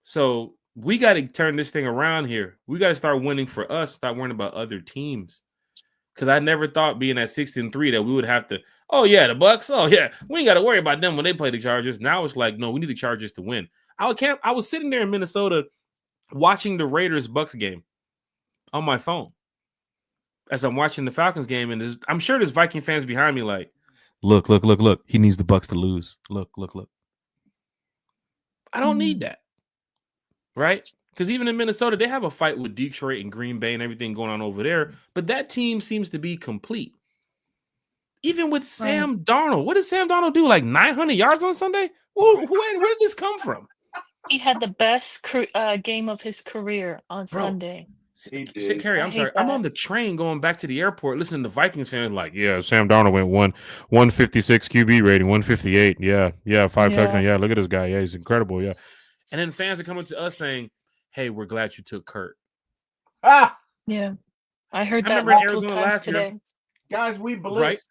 So we got to turn this thing around here. We got to start winning for us, start worrying about other teams. Because I never thought being at 6-3 that we would have to, oh, yeah, the Bucs. Oh, yeah, we ain't got to worry about them when they play the Chargers. Now it's like, no, we need the Chargers to win. I was sitting there in Minnesota watching the Raiders-Bucs game on my phone as I'm watching the Falcons game. And I'm sure there's Viking fans behind me like, look. He needs the Bucs to lose. Look. I don't need that. Right? Because even in Minnesota, they have a fight with Detroit and Green Bay and everything going on over there. But that team seems to be complete. Even with Sam Darnold. What did Sam Darnold do? Like 900 yards on Sunday? Where did this come from? He had the best game of his career on Sunday. Carrie, I'm sorry. I'm on the train going back to the airport listening to Vikings fans like, yeah, Sam Darnold went 156 QB rating, 158. Yeah, 5 touchdowns. Yeah, look at this guy. Yeah, he's incredible. Yeah. And then fans are coming to us saying, hey, we're glad you took Kurt. Yeah. I heard that multiple times today. Guys, we blitzed. Right?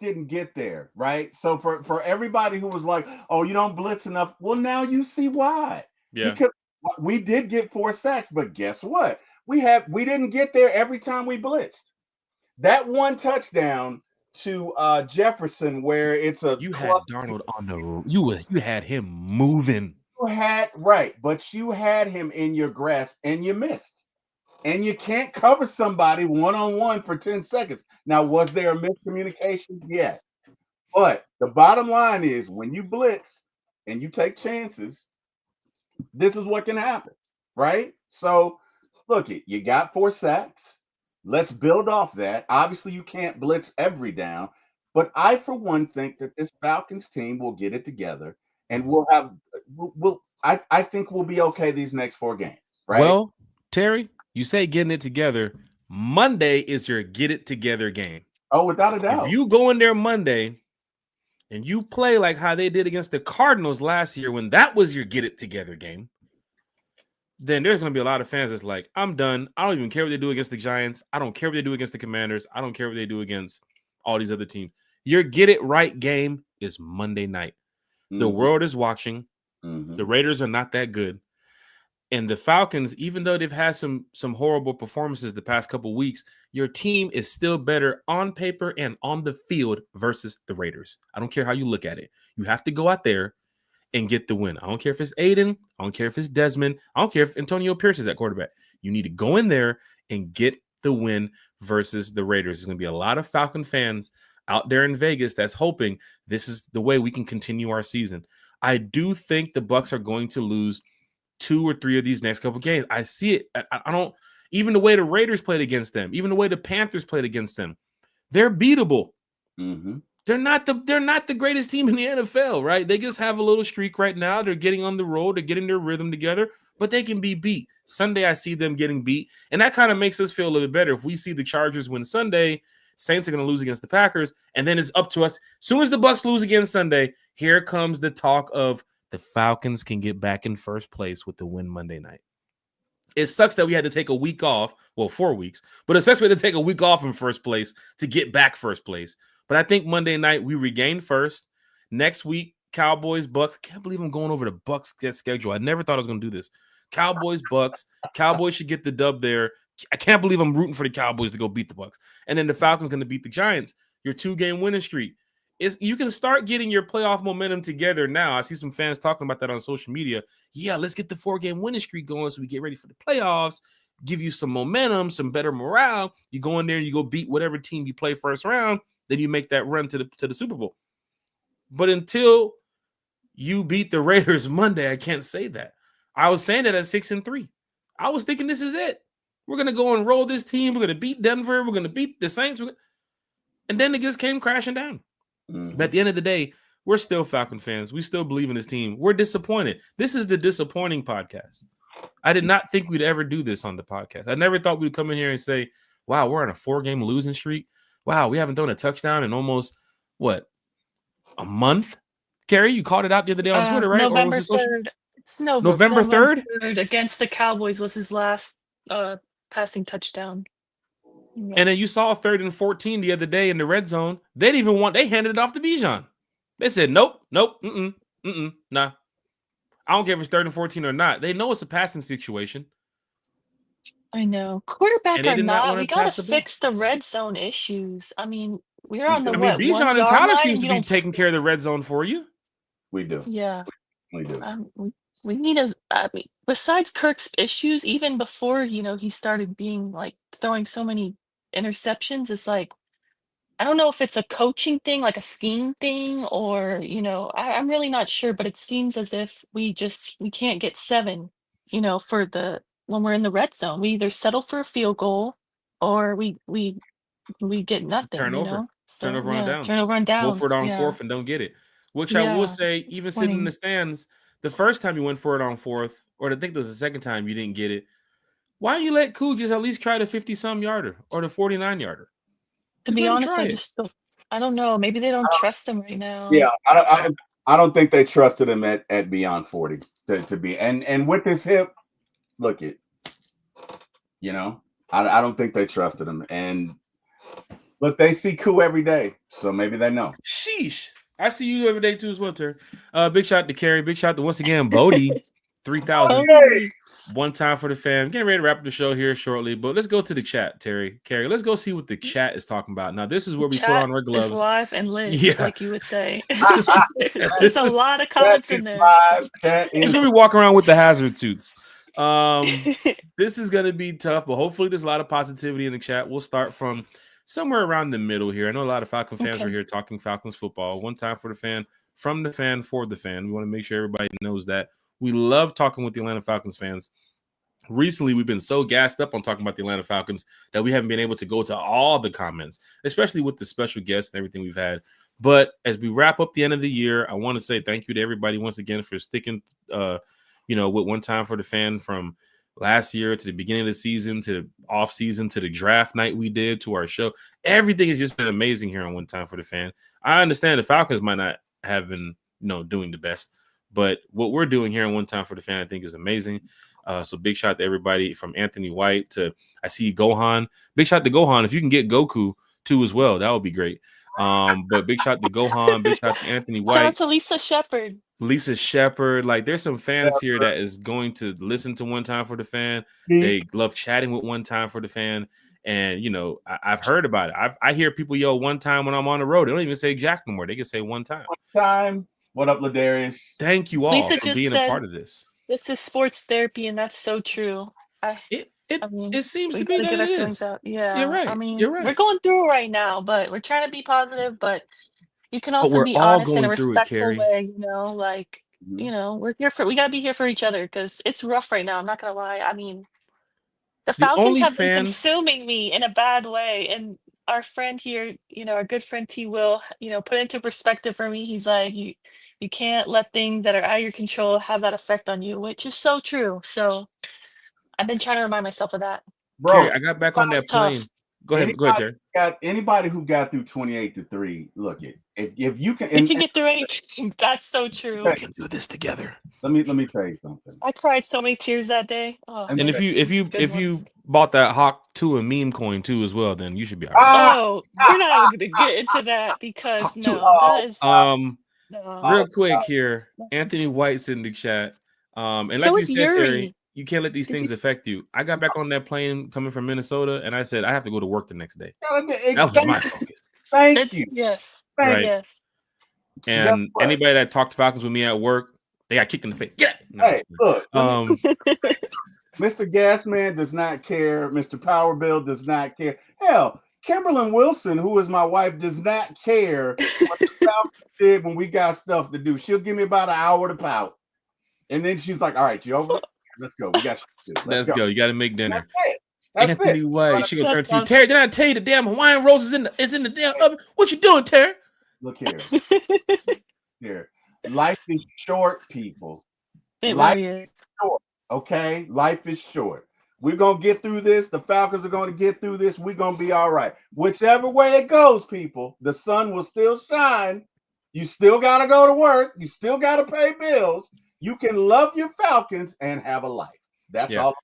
Didn't get there, right? So for everybody who was like, oh, you don't blitz enough. Well, now you see why. Yeah. Because we did get 4 sacks, but guess what? We didn't get there every time we blitzed. That one touchdown to Jefferson, where it's a had Darnold on the you had him moving. But you had him in your grasp and you missed. And you can't cover somebody one-on-one for 10 seconds. Now, was there a miscommunication? Yes. But the bottom line is when you blitz and you take chances, this is what can happen, right? So, look, you got 4 sacks. Let's build off that. Obviously, you can't blitz every down. But I, for one, think that this Falcons team will get it together. And I think we'll be okay these next 4 games, right? Well, Terry, you say getting it together. Monday is your get it together game. Oh, without a doubt. If you go in there Monday and you play like how they did against the Cardinals last year when that was your get it together game, then there's going to be a lot of fans that's like, I'm done. I don't even care what they do against the Giants. I don't care what they do against the Commanders. I don't care what they do against all these other teams. Your get it right game is Monday night. Mm-hmm. The world is watching. Mm-hmm. The Raiders are not that good. And the Falcons, even though they've had some horrible performances the past couple weeks, your team is still better on paper and on the field versus the Raiders. I don't care how you look at it. You have to go out there and get the win. I don't care if it's Aiden. I don't care if it's Desmond. I don't care if Antonio Pierce is at quarterback. You need to go in there and get the win versus the Raiders. There's going to be a lot of Falcon fans out there in Vegas that's hoping this is the way we can continue our season. I do think the Bucs are going to lose 2 or 3 of these next couple games. I see it. I don't, even the way the Raiders played against them, even the way the Panthers played against them, they're beatable. Mm-hmm. They're not the greatest team in the NFL, right? They just have a little streak right now. They're getting on the road. They're getting their rhythm together, but they can be beat. Sunday, I see them getting beat, and that kind of makes us feel a little bit better. If we see the Chargers win Sunday, Saints are going to lose against the Packers, and then it's up to us. As soon as the Bucs lose again Sunday, here comes the talk of the Falcons can get back in first place with the win Monday night. It sucks that we had to take a week off. Well, 4 weeks. But it sucks we had to take a week off in first place to get back first place. But I think Monday night we regained first. Next week, Cowboys, Bucs. I can't believe I'm going over the Bucs schedule. I never thought I was going to do this. Cowboys, Bucs. Cowboys should get the dub there. I can't believe I'm rooting for the Cowboys to go beat the Bucs. And then the Falcons going to beat the Giants. Your 2-game winning streak. You can start getting your playoff momentum together now. I see some fans talking about that on social media. Yeah, let's get the 4-game winning streak going so we get ready for the playoffs, give you some momentum, some better morale. You go in there and you go beat whatever team you play first round, then you make that run to the Super Bowl. But until you beat the Raiders Monday, I can't say that. I was saying that at 6-3. I was thinking this is it. We're going to go and roll this team. We're going to beat Denver. We're going to beat the Saints. And then it just came crashing down. But at the end of the day, we're still Falcon fans. We still believe in this team. We're disappointed. This is the disappointing podcast. I did not think we'd ever do this on the podcast. I never thought we'd come in here and say, wow, we're on a 4-game losing streak. Wow, we haven't thrown a touchdown in almost, a month? Carrie, you called it out the other day on Twitter, right? November 3rd. It's November 3rd against the Cowboys was his last passing touchdown. Yeah. And then you saw 3rd and 14 the other day in the red zone. They didn't even want. They handed it off to Bijan. They said, nope, nah. I don't care if it's 3rd and 14 or not. They know it's a passing situation. I know. Quarterback or not, we got to fix the red zone issues. I mean, we're on the Bijan and Tyler seems to be taking care of the red zone for you. We do. Yeah. We do. We need besides Kirk's issues, even before, he started being throwing so many interceptions, it's like, I don't know if it's a coaching thing, like a scheme thing, or, I'm really not sure, but it seems as if we can't get 7, when we're in the red zone. We either settle for a field goal or we get nothing. Turnover on downs. Turnover on downs. Go for it on 4th and don't get it. Which I will say, even sitting in the stands, the first time you went for it on 4th, or I think it was the second time you didn't get it, why don't you let Koo just at least try the 50-some yarder or the 49-yarder? To be honest, I don't know. Maybe they don't trust him right now. Yeah, I don't think they trusted him at beyond 40 to be. And with this hip, look it. I don't think they trusted him. But they see Koo every day, so maybe they know. Sheesh. I see you every day too as well, Terry. Big shout to Carrie. Big shout to once again Bodie. 3,000. One time for the fam. Getting ready to wrap up the show here shortly, but let's go to the chat, Terry. Carrie, let's go see what the chat is talking about. Now, this is where we put on our gloves. Is live and lit, like you would say. There's a lot of comments in there. It's where we walk around with the hazard suits. This is going to be tough, but hopefully there's a lot of positivity in the chat. We'll start from somewhere around the middle here. I know a lot of Falcon fans are here talking Falcons football. One time for the fan, from the fan, for the fan. We want to make sure everybody knows that. We love talking with the Atlanta Falcons fans. Recently, we've been so gassed up on talking about the Atlanta Falcons that we haven't been able to go to all the comments, especially with the special guests and everything we've had. But as we wrap up the end of the year, I want to say thank you to everybody once again for sticking, with One Time for the Fan from last year to the beginning of the season to the off season to the draft night we did to our show. Everything has just been amazing here on One Time for the Fan. I understand the Falcons might not have been, doing the best, but what we're doing here on One Time for the Fan, I think, is amazing. So big shout to everybody from Anthony White to I see Gohan. Big shout to Gohan. If you can get Goku too as well, that would be great. But big shout to Gohan. Big shout to Anthony White. Shout out to Lisa Shepard. Lisa Shepard. Like, there's some fans here that is going to listen to One Time for the Fan. They love chatting with One Time for the Fan. And, I've heard about it. I hear people yell one time when I'm on the road. They don't even say Jack no more. They can say one time. One time. What up, Ladarius? Thank you all Lisa for being a part of this. This is sports therapy, and that's so true. It seems to be that it is. Yeah, you're right. You're right. We're going through it right now, but we're trying to be positive. But you can also be honest in a respectful way. We're here we gotta be here for each other because it's rough right now. I'm not gonna lie. I mean, the Falcons have been consuming me in a bad way, and our friend here, our good friend T. Will, put it into perspective for me. He's like, you can't let things that are out of your control have that effect on you, which is so true. So I've been trying to remind myself of that. Bro, Carrie, I got back on that plane. Go ahead, Terry. Anybody who got through 28-3, look it. If you can, You can get through anything. That's so true. We can do this together. Let me tell you something. I cried so many tears that day. Oh, And And if you bought that Hawk 2 and meme coin too as well, then you should be all right. Oh, we're not going to get into that because Hawk that is no. no. Real quick here, Anthony White's in the chat. And like So you is said, Yuri. Terry, you can't let these Did things you affect you. I got back on that plane coming from Minnesota, and I said I have to go to work the next day. That That was my focus. Thank you. Yes. Right. Yes. And anybody that talked Falcons with me at work, they got kicked in the face. Get it. No, Hey, look. Mr. Gasman does not care. Mr. Power Bill does not care. Hell, Kimberlyn Wilson, who is my wife, does not care what the Falcons did when we got stuff to do. She'll give me about an hour to pout. And then she's like, all right, you over? Let's go. We got shit to do. Let's go. You got to make dinner. That's Anthony it. White. She gonna turn to you. Terry, did I tell you the damn Hawaiian Rose is in the damn oven? What you doing, Terry? Look here. Here. Life is short, people. Life is short. Okay? Life is short. We're going to get through this. The Falcons are going to get through this. We're going to be all right. Whichever way it goes, people, the sun will still shine. You still got to go to work. You still got to pay bills. You can love your Falcons and have a life. That's all.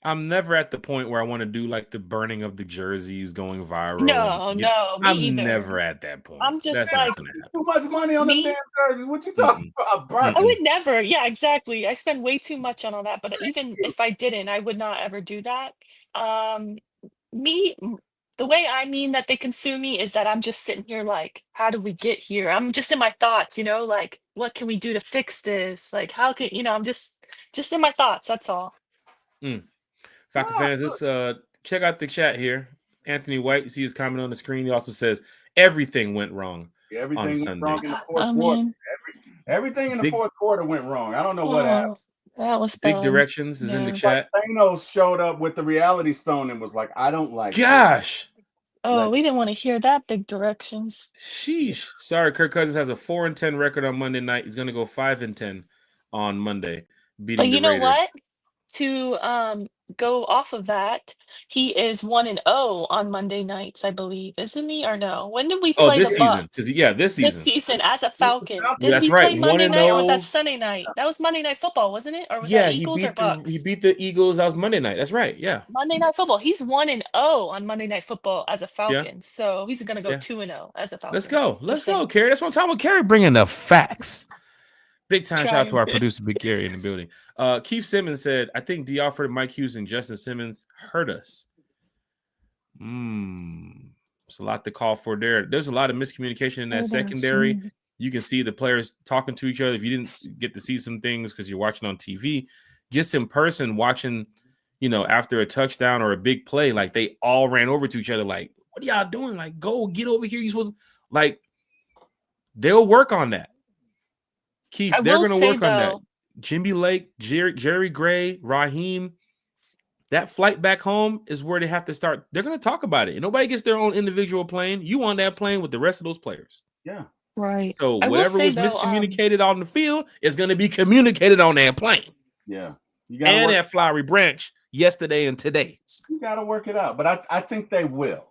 I'm never at the point where I want to do like the burning of the jerseys going viral. No, I'm either. never at that point. I'm just That's like too much money on the damn jerseys. What you talking about? I would never. Yeah, exactly. I spend way too much on all that. But even if I didn't, I would not ever do that. The way I mean that they consume me is that I'm just sitting here like, how did we get here? I'm just in my thoughts, like, what can we do to fix this? Like, how can I'm just in my thoughts. That's all. Falcon fans, let's check out the chat here. Anthony White, you see his comment on the screen. He also says everything went wrong. Everything on went Sunday. wrong in the fourth quarter. Everything in the fourth quarter went wrong. I don't know what happened. That was Big fun. Directions is in the chat. Thanos showed up with the reality stone and was like, I don't like Gosh. Oh, we didn't want to hear that. Big Directions. Sheesh. Sorry, Kirk Cousins has a 4-10 record on Monday night. He's going to go 5-10 on Monday, beating but you the Raiders. know what? To go off of that, he is 1-0 on Monday nights, I believe, isn't he? Or no? When did we play this the season? Bucks? This season. This season as a Falcon. Did That's he right. play Monday night or was 1-0. that Sunday night? That was Monday Night Football, wasn't it? Or was that Eagles or Bucks? He beat the Eagles. That was Monday night. That's right. Yeah. Monday Night Football. He's 1-0 on Monday Night Football as a Falcon. So he's going to go 2-0 as a Falcon. Let's go. Let's go, Carrie. That's what I'm talking about. Carrie bringing the facts. Big time shout out to our producer, Big Gary, in the building. Keith Simmons said, I think D. Alford, Mike Hughes, and Justin Simmons hurt us. It's a lot to call for there. There's a lot of miscommunication in that secondary. You can see the players talking to each other. If you didn't get to see some things because you're watching on TV, just in person watching, after a touchdown or a big play, like they all ran over to each other like, what are y'all doing? Like, go get over here. You're supposed to, like, they'll work on that. Keith, they're going to work on that. Jimmy Lake, Jerry Gray, Raheem, that flight back home is where they have to start. They're going to talk about it. And nobody gets their own individual plane. You on that plane with the rest of those players. Yeah. Right. So whatever was miscommunicated on the field is going to be communicated on that plane. Yeah. And at Flowery Branch yesterday and today. You got to work it out. But I think they will.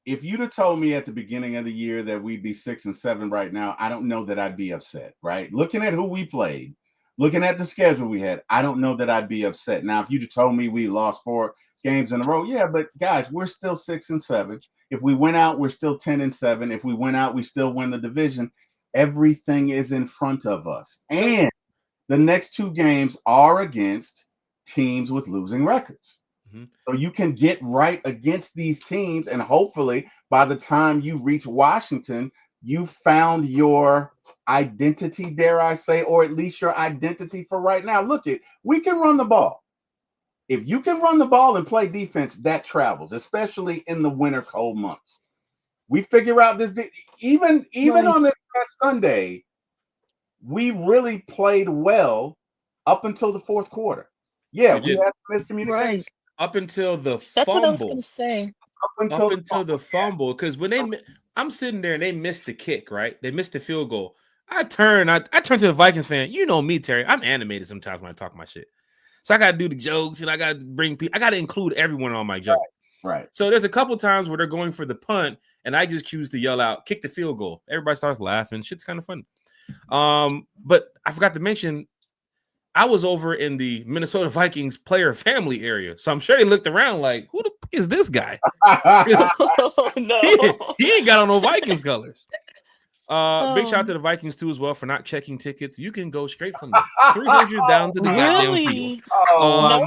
If you'd have told me at the beginning of the year that we'd be 6-7 right now, I don't know that I'd be upset, right? Looking at who we played, looking at the schedule we had, I don't know that I'd be upset. Now, if you'd have told me we lost 4 games in a row, yeah, but guys, we're still 6-7. If we went out, we're still 10-7. If we went out, we still win the division. Everything is in front of us. And the next 2 games are against teams with losing records. So you can get right against these teams, and hopefully by the time you reach Washington, you found your identity, dare I say, or at least your identity for right now. Look, we can run the ball. If you can run the ball and play defense, that travels, especially in the winter cold months. We figure out this even on this past Sunday, we really played well up until the fourth quarter. Yeah, we had miscommunication. Right. Up until the fumble. That's what I was going to say. Up until the fumble, because when I'm sitting there and they missed the kick, right? They missed the field goal. I turn to the Vikings fan. You know me, Terry. I'm animated sometimes when I talk my shit. So I got to do the jokes and I got to bring people. I got to include everyone on my joke. Right. So there's a couple times where they're going for the punt, and I just choose to yell out, kick the field goal. Everybody starts laughing. Shit's kind of funny. But I forgot to mention, I was over in the Minnesota Vikings player family area. So I'm sure they looked around like, who the fuck is this guy? Oh, no. He ain't got on no Vikings colors. Big shout out Oh, to the Vikings too as well for not checking tickets. You can go straight from the 300 down to the goddamn field. really? Oh,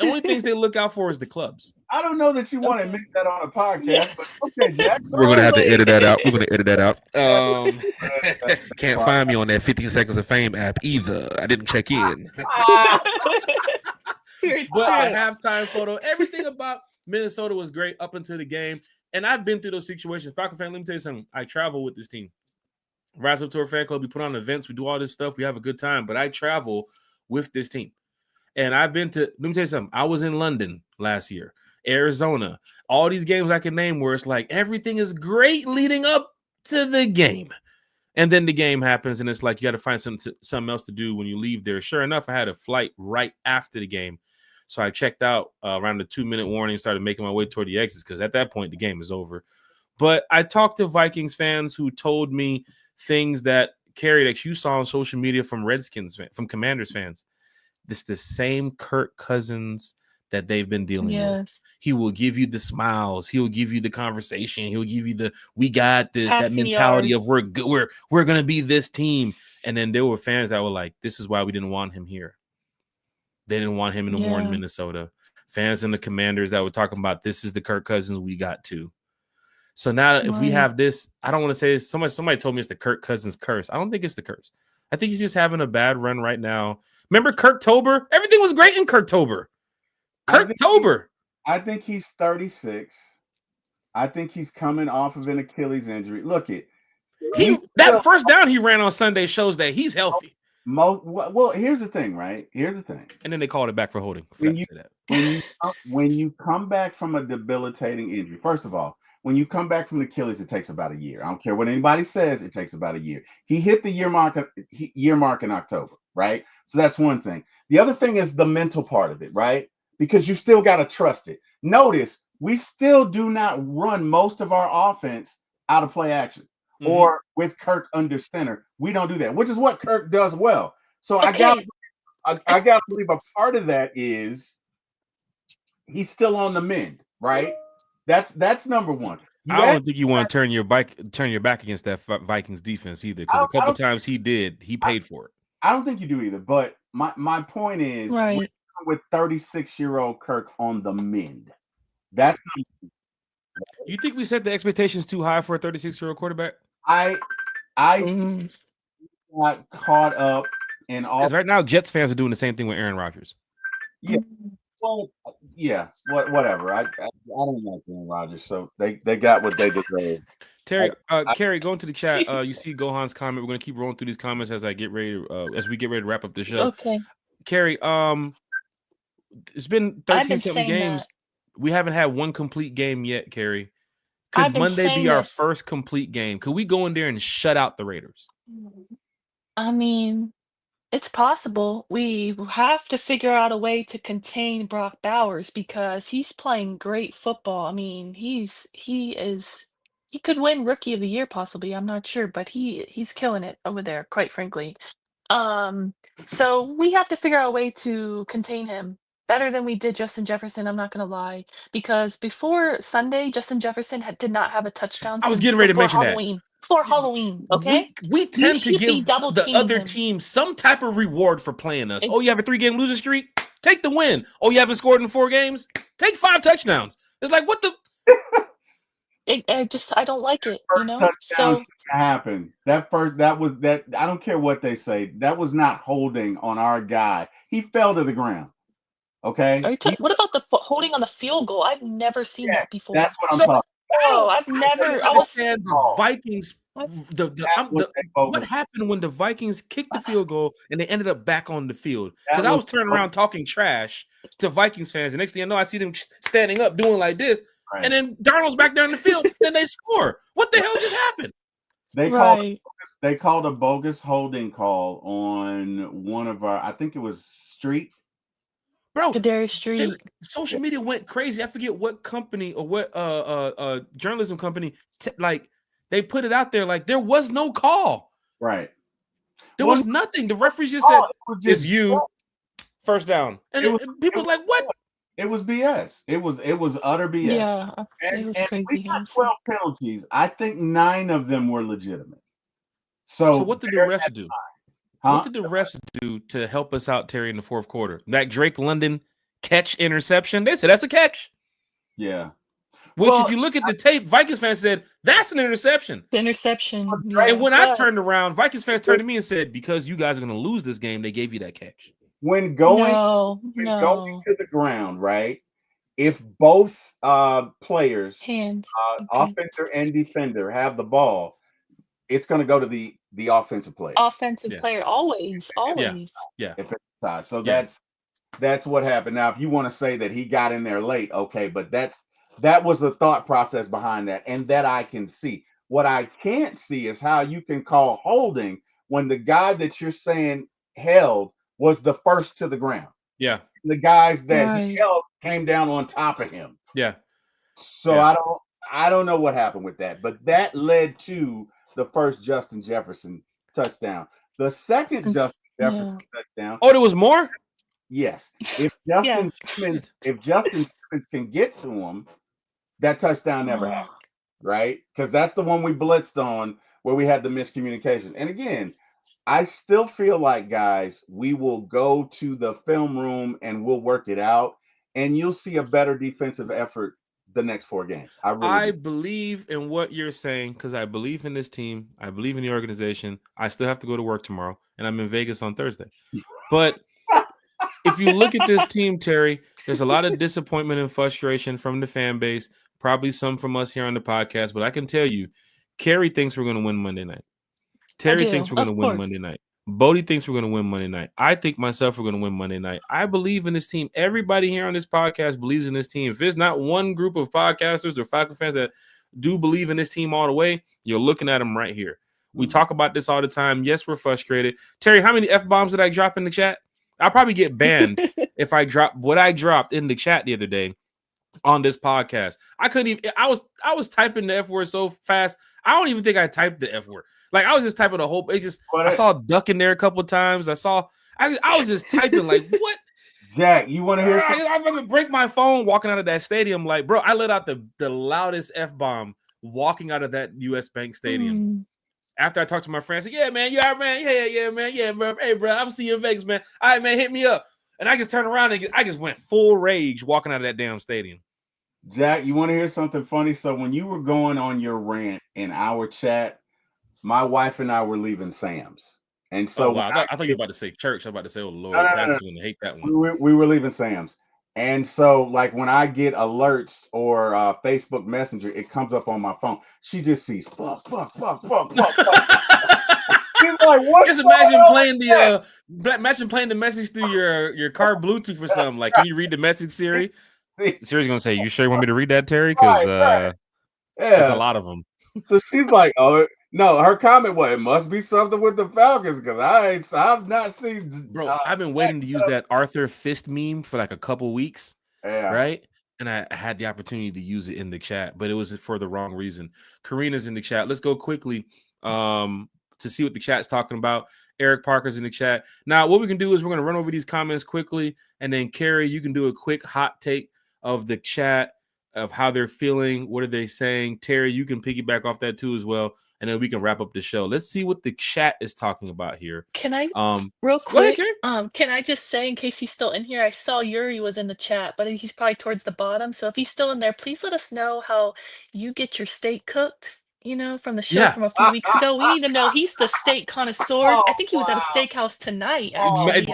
Only things they look out for is the clubs. I don't know that you want to Okay. admit that on a podcast, Yeah. but okay, Jack. We're gonna have to edit that out. We're Wait. gonna edit that out. Can't find me on that 15 Seconds of Fame app either. I didn't check in. You're But the true. halftime photo, everything about Minnesota was great up until the game. And I've been through those situations. Falcon fan, let me tell you something. I travel with this team. Rise Up to our fan club. We put on events. We do all this stuff. We have a good time. But I travel with this team. And I've been to, let me tell you something. I was in London last year, Arizona, all these games I can name where it's like everything is great leading up to the game. And then the game happens, and it's like you got to find something else to do when you leave there. Sure enough, I had a flight right after the game. So I checked out around the 2-minute warning, started making my way toward the exits because at that point, the game is over. But I talked to Vikings fans who told me things that, Carrie, that you saw on social media from Redskins, from Commanders fans. This the same Kirk Cousins that they've been dealing with. Yes. He will give you the smiles. He will give you the conversation. He'll give you the we got this, Passing that mentality yards. of we're good, we're gonna be this team. And then there were fans that were like, this is why we didn't want him here. They didn't want him anymore in Yeah. Minnesota. Fans and the Commanders that were talking about this is the Kirk Cousins we got too. So now if we Right. have this, I don't want to say this, somebody told me it's the Kirk Cousins curse. I don't think it's the curse. I think he's just having a bad run right now. Remember Kirktober? Everything was great in Kirktober. Kirktober. I think he's 36. I think he's coming off of an Achilles injury. Look it. That first down he ran on Sunday shows that he's healthy. Well, here's the thing, right? Here's the thing. And then they called it back for holding. When you come back from a debilitating injury, first of all, when you come back from the Achilles, it takes about a year. I don't care what anybody says, it takes about a year. He hit the year mark in October, right? So that's one thing. The other thing is the mental part of it, right? Because you still got to trust it. Notice we still do not run most of our offense out of play action or with Kirk under center. We don't do that, which is what Kirk does well. So I got to believe a part of that is he's still on the mend, right? That's number one. I don't think you want to turn your back against that Vikings defense either, because a couple times he paid for it. I don't think you do either. But my point is, right, with 36-year-old Kirk on the mend, that's. You think we set the expectations too high for a 36-year-old quarterback? I got caught up in all. Because right now, Jets fans are doing the same thing with Aaron Rodgers. Yeah. Well, yeah, whatever. I don't like Aaron Rodgers, so they got what they deserve. Terry, Carrie, go into the chat. You see Gohan's comment. We're gonna keep rolling through these comments as we get ready to wrap up the show. Okay. Carrie, it's been 13-something games. We haven't had one complete game yet, Carrie. Could Monday be our first complete game? Could we go in there and shut out the Raiders? I mean, it's possible. We have to figure out a way to contain Brock Bowers because he's playing great football. I mean, he could win Rookie of the Year possibly. I'm not sure, but he's killing it over there, quite frankly. So we have to figure out a way to contain him better than we did Justin Jefferson. I'm not gonna lie, because before Sunday, Justin Jefferson did not have a touchdown. I was getting ready to mention Halloween. For Halloween, okay? We tend to give the other team some type of reward for playing us. Oh, you have a 3-game losing streak? Take the win. Oh, you haven't scored in 4 games? Take 5 touchdowns. It's like, what the? I don't like it, you know? So happened. That was I don't care what they say. That was not holding on our guy. He fell to the ground. Okay. What about the holding on the field goal? I've never seen that before. That's what I'm talking. Oh, I've never. I understand the Vikings. What happened when the Vikings kicked the field goal and they ended up back on the field? Because I was turning around talking trash to Vikings fans, and next thing I know, I see them standing up doing like this, and then Darnold's back there in the field, and they score. What the hell just happened? They called a bogus holding call on one of our. I think it was Street. bro. Kadarius Street. Social media went crazy. I forget what company or what journalism company they put it out there like there was no call. Right. There was nothing. The referees just said it's you first down, and people like what? It was BS. It was utter BS. Yeah, it was crazy. We got 12 penalties. I think 9 of them were legitimate. So what did the refs do? What did the refs do to help us out, Terry, in the fourth quarter? That Drake London catch interception. They said that's a catch. Yeah. Which, if you look at the tape, Vikings fans said that's an interception. The interception. And when I turned around, Vikings fans turned to me and said, because you guys are going to lose this game, they gave you that catch. When going to the ground, right? If both players, offensive and defender, have the ball, it's going to go to the offensive player. Offensive player, always. Yeah. If it's inside. So that's what happened. Now, if you want to say that he got in there late, okay, but that was the thought process behind that, and that I can see. What I can't see is how you can call holding when the guy that you're saying held was the first to the ground. Yeah. The guys that he held came down on top of him. Yeah. So I don't know what happened with that, but that led to the first Justin Jefferson touchdown. The second Justin Jefferson touchdown. Oh, there was more? Yes. If Justin Simmons can get to him, that touchdown never happened, right? Because that's the one we blitzed on where we had the miscommunication. And again, I still feel like, guys, we will go to the film room and we'll work it out, and you'll see a better defensive effort the next 4 games. I believe in what you're saying because I believe in this team. I believe in the organization. I still have to go to work tomorrow, and I'm in Vegas on Thursday. But if you look at this team, Terry, there's a lot of disappointment and frustration from the fan base, probably some from us here on the podcast, but I can tell you, Kerry thinks we're going to win Monday night. Terry thinks we're going to win Monday night. Bodie thinks we're going to win Monday night. I think myself we're going to win Monday night. I believe in this team. Everybody here on this podcast believes in this team. If there's not one group of podcasters or Falcons fans that do believe in this team all the way, you're looking at them right here. We talk about this all the time. Yes, we're frustrated. Terry, how many F-bombs did I drop in the chat? I'll probably get banned if I drop what I dropped in the chat the other day on this podcast. I couldn't even. I was typing the F word so fast. I don't even think I typed the F word. Like I was just typing the whole. I saw duck in there a couple of times. I was just typing like what. Jack, you want to hear? I'm gonna break my phone walking out of that stadium. Like, bro, I let out the loudest F-bomb walking out of that US Bank Stadium. After I talked to my friends, I said, yeah, man, man. Yeah, man. Yeah, bro. Hey, bro, I'm seeing you in Vegas, man. All right, man, hit me up. And I just turned around and I just went full rage walking out of that damn stadium. Jack, you want to hear something funny? So when you were going on your rant in our chat, my wife and I were leaving Sam's. And so I thought you were about to say church. I'm about to say, oh, Lord, Pastor's going to hate that one. We were leaving Sam's. And so, like, when I get alerts or Facebook Messenger, it comes up on my phone. She just sees fuck. She's like, what? Just imagine playing the message through your car Bluetooth or something. Like, can you read the message, Siri? Siri's gonna say, "You sure you want me to read that, Terry? Because there's a lot of them." So she's like, "Oh no!" Her comment was, "It must be something with the Falcons," because I've not seen. Bro, I've been waiting to use that Arthur Fist meme for like a couple weeks, right? And I had the opportunity to use it in the chat, but it was for the wrong reason. Karina's in the chat. Let's go quickly to see what the chat's talking about. Eric Parker's in the chat. Now, what we can do is we're going to run over these comments quickly, and then Carrie, you can do a quick hot take of the chat of how they're feeling. What are they saying? Terry, you can piggyback off that too as well, and then we can wrap up the show. Let's see what the chat is talking about here. Can I real quick? Can I just say, in case he's still in here, I saw Yuri was in the chat, but he's probably towards the bottom. So if he's still in there, please let us know how you get your steak cooked. You know, from the show from a few weeks ago. We need to know. He's the steak connoisseur. I think he was at a steakhouse tonight. Gary,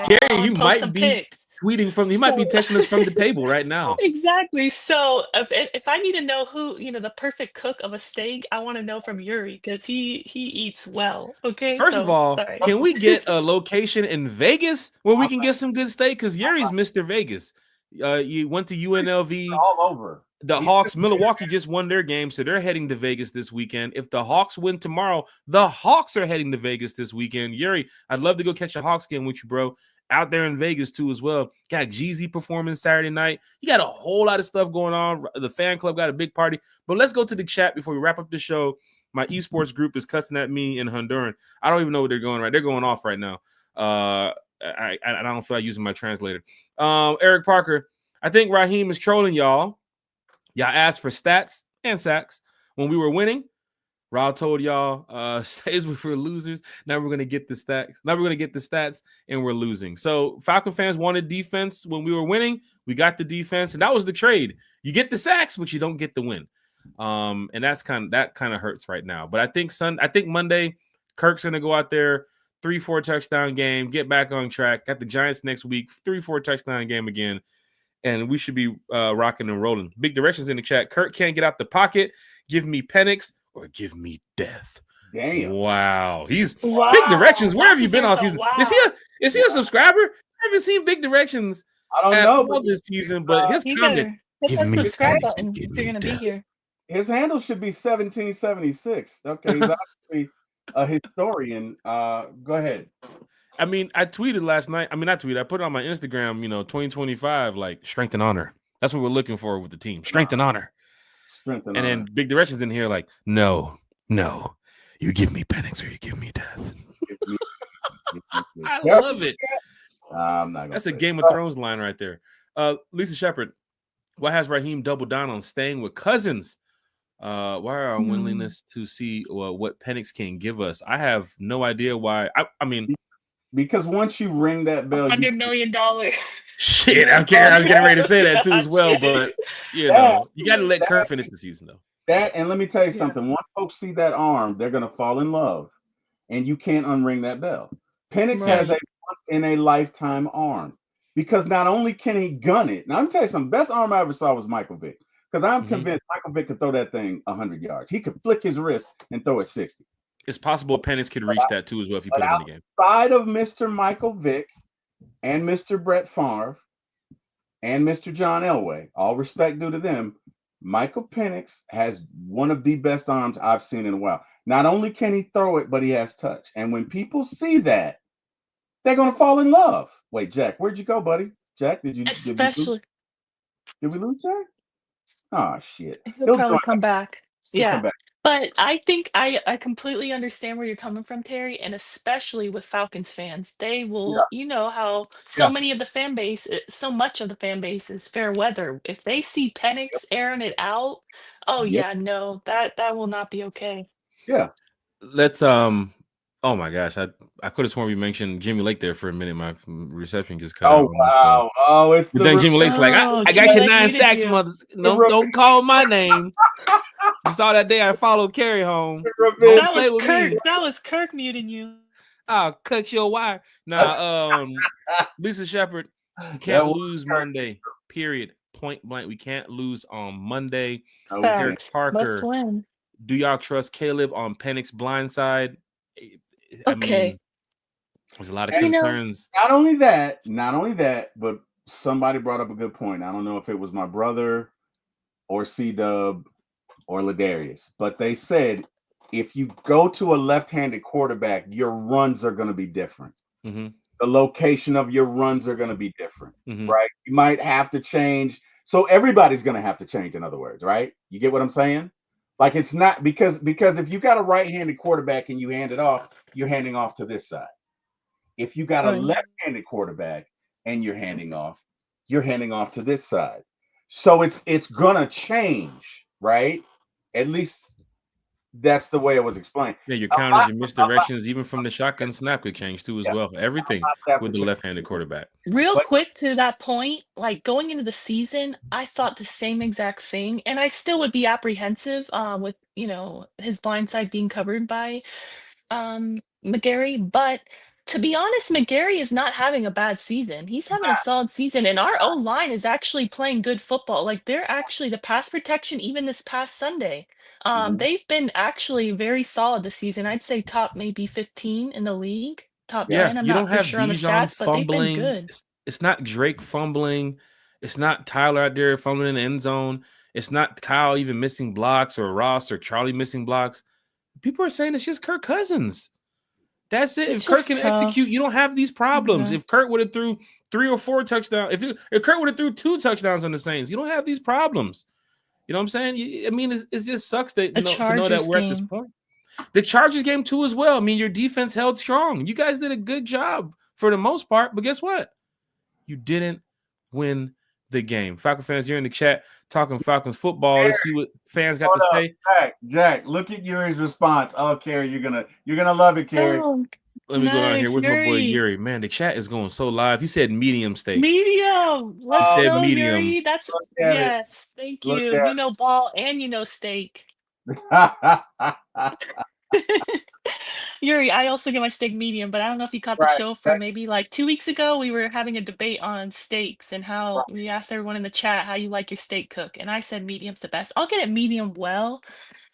you might be tweeting from. He might be texting us from the table right now. Exactly. So if I need to know who the perfect cook of a steak, I want to know from Yuri because he eats well. Okay. First of all, can we get a location in Vegas where we can get some good steak? Because Yuri's Mr. Vegas. You went to UNLV. All over. The Hawks, Milwaukee just won their game, so they're heading to Vegas this weekend. If the Hawks win tomorrow, the Hawks are heading to Vegas this weekend. Yuri, I'd love to go catch a Hawks game with you, bro. out there in Vegas too as well. Got Jeezy performing Saturday night. You got a whole lot of stuff going on. The fan club got a big party. But let's go to the chat before we wrap up the show. My esports group is cussing at me in Honduran. I don't even know what they're going right. They're going off right now. I don't feel like using my translator. Eric Parker, I think Raheem is trolling y'all. Y'all asked for stats and sacks when we were winning. Rob told y'all, stays we were losers. Now we're gonna get the stats. Now we're gonna get the stats, and we're losing. So Falcon fans wanted defense when we were winning. We got the defense, and that was the trade. You get the sacks, but you don't get the win. And that kind of hurts right now. But I think Monday, Kirk's gonna go out there, 3-4 touchdown game, get back on track. Got the Giants next week, 3-4 touchdown game again. And we should be rocking and rolling. Big directions in the chat. Kirk can't get out the pocket. Give me Penix or give me death. Damn. Wow. Big directions. Where have you been all season? Wow. Is he a subscriber? I haven't seen Big Directions I don't know this season, but his comment. Hit that subscribe button if you're gonna be here. His handle should be 1776. Okay, he's actually a historian. Go ahead. I mean, I tweeted last night. I put it on my Instagram, 2025, like strength and honor. That's what we're looking for with the team. Strength and honor. And then Big Directions in here like, no, you give me Penix or you give me death. I love it. I'm not. That's a Game of Thrones line right there. Lisa Shepard, why has Raheem doubled down on staying with Cousins? Why are our willingness to see what Penix can give us? I have no idea why. I mean, because once you ring that bell, $100 million. Shit, I was getting ready to say that too as well, but you got to let Kirk finish the season though. And let me tell you something. Once folks see that arm, they're gonna fall in love, and you can't unring that bell. Penix has a once in a lifetime arm because not only can he gun it. Now I'm tell you something. Best arm I ever saw was Michael Vick because I'm convinced Michael Vick could throw that thing 100 yards. He could flick his wrist and throw it 60. It's possible Penix could reach that too as well if you put him in the game. Outside of Mr. Michael Vick and Mr. Brett Favre and Mr. John Elway, all respect due to them, Michael Penix has one of the best arms I've seen in a while. Not only can he throw it, but he has touch. And when people see that, they're going to fall in love. Wait, Jack, where'd you go, buddy? Jack, did we lose Jack? Oh, shit. He'll probably come back. He'll come back. But I think I completely understand where you're coming from, Terry, and especially with Falcons fans. They will, you know how so much of the fan base is fair weather. If they see Penix airing it out, that will not be okay. Yeah. Let's oh my gosh, I could have sworn we mentioned Jimmy Lake there for a minute. My reception just cut out. Oh wow! Oh, it's but then Jimmy Lake's like, I got your 9 sacks, mother. No, don't call my name. You saw that day I followed Carrie home. That was Kirk muting you. I'll cut your wire. Nah, Lisa Shepard, you can't lose Monday. Period. Point blank. We can't lose on Monday. Eric Parker. Let's win. Do y'all trust Caleb on Penix blindside? I mean, there's a lot of concerns. Not only that, but somebody brought up a good point. I don't know if it was my brother or C-Dub or Ladarius, but they said if you go to a left-handed quarterback, your runs are going to be different. Mm-hmm. The location of your runs are going to be different, right? You might have to change. So everybody's going to have to change, in other words, right? You get what I'm saying? Like it's not because if you got a right-handed quarterback and you hand it off, you're handing off to this side. If you got a left-handed quarterback and you're handing off to this side. So it's gonna change, right? At least that's the way it was explained. Yeah, your counters and misdirections, even from the shotgun snap, could change too as well. Everything with the left-handed quarterback. Real quick to that point, like going into the season, I thought the same exact thing, and I still would be apprehensive with his blind side being covered by McGarry. But to be honest, McGarry is not having a bad season. He's having a solid season, and our O-line is actually playing good football. Like they're actually the pass protection, even this past Sunday. They've been actually very solid this season. I'd say top maybe 15 in the league, top 10. I'm you not don't for have sure on the Bijan stats, but they've been fumbling. good. It's not Drake fumbling. It's not Tyler out there fumbling in the end zone. It's not Kyle even missing blocks or Ross or Charlie missing blocks. People are saying it's just Kirk Cousins. That's it. It's If Kirk just can tough. execute, you don't have these problems. Yeah. If Kirk would have threw 3 or 4 touchdowns, if Kirk would have threw 2 touchdowns on the Saints, you don't have these problems. You know what I'm saying? I mean, it just sucks that The to know that Chargers we're at this game. point. The Chargers game too as well. I mean, your defense held strong. You guys did a good job for the most part, but guess what? You didn't win the game. Falcon fans, you're in the chat talking Falcons football. Let's see what fans got to say. Jack, look at Yuri's response. Oh, Carrie, you're gonna love it, Carrie. Oh, Let me go down here. nice, Where's my boy Yuri. Yuri? Man, the chat is going so live. He said medium steak. Medium. Let's said go, medium. Yuri. That's Look at it. yes. Thank Look you. at You know ball and you know steak. Yuri, I also get my steak medium, but I don't know if you caught the Right, show from right. maybe like 2 weeks ago. We were having a debate on steaks and how Right. we asked everyone in the chat how you like your steak cook, and I said medium's the best. I'll get it medium well,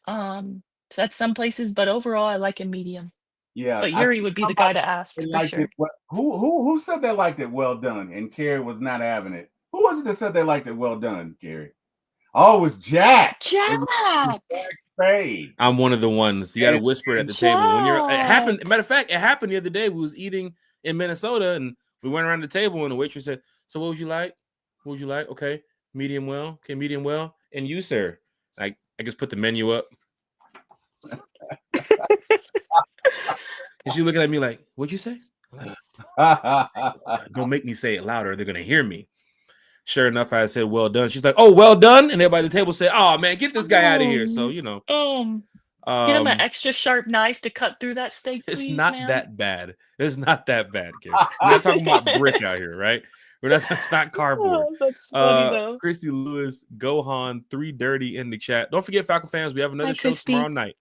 so at some places, but overall I like it medium. Yeah, But I Yuri think would be the guy to ask they for liked sure. it. Who said they liked it well done? And Carrie was not having it. Who was it that said they liked it well done, Carrie? Oh, it was Jack. Jack. Spade. I'm one of the ones. You got to It's whisper it at the table. When you're, it Jack. happened. Matter of fact, it happened the other day. We was eating in Minnesota, and we went around the table, and the waitress said, "So what would you like? What would you like? Okay, medium well. Okay, medium well. And you, sir?" I just put the menu up. And she looking at me like, "What'd you say?" I'm like, "Don't make me say it louder. They're gonna hear me." Sure enough, I said, "Well done." She's like, "Oh, well done." And everybody at the table said, "Oh man, get this guy out of here." So you know, Get him an extra sharp knife to cut through that steak, please, it's not man. that bad. It's not that bad, kid. We're not talking about brick out here, right? It's not cardboard. Oh, that's funny though. Christy Lewis, Gohan, 3 Dirty in the chat. Don't forget, Falcon fans, we have another Hi, show Christy. tomorrow night.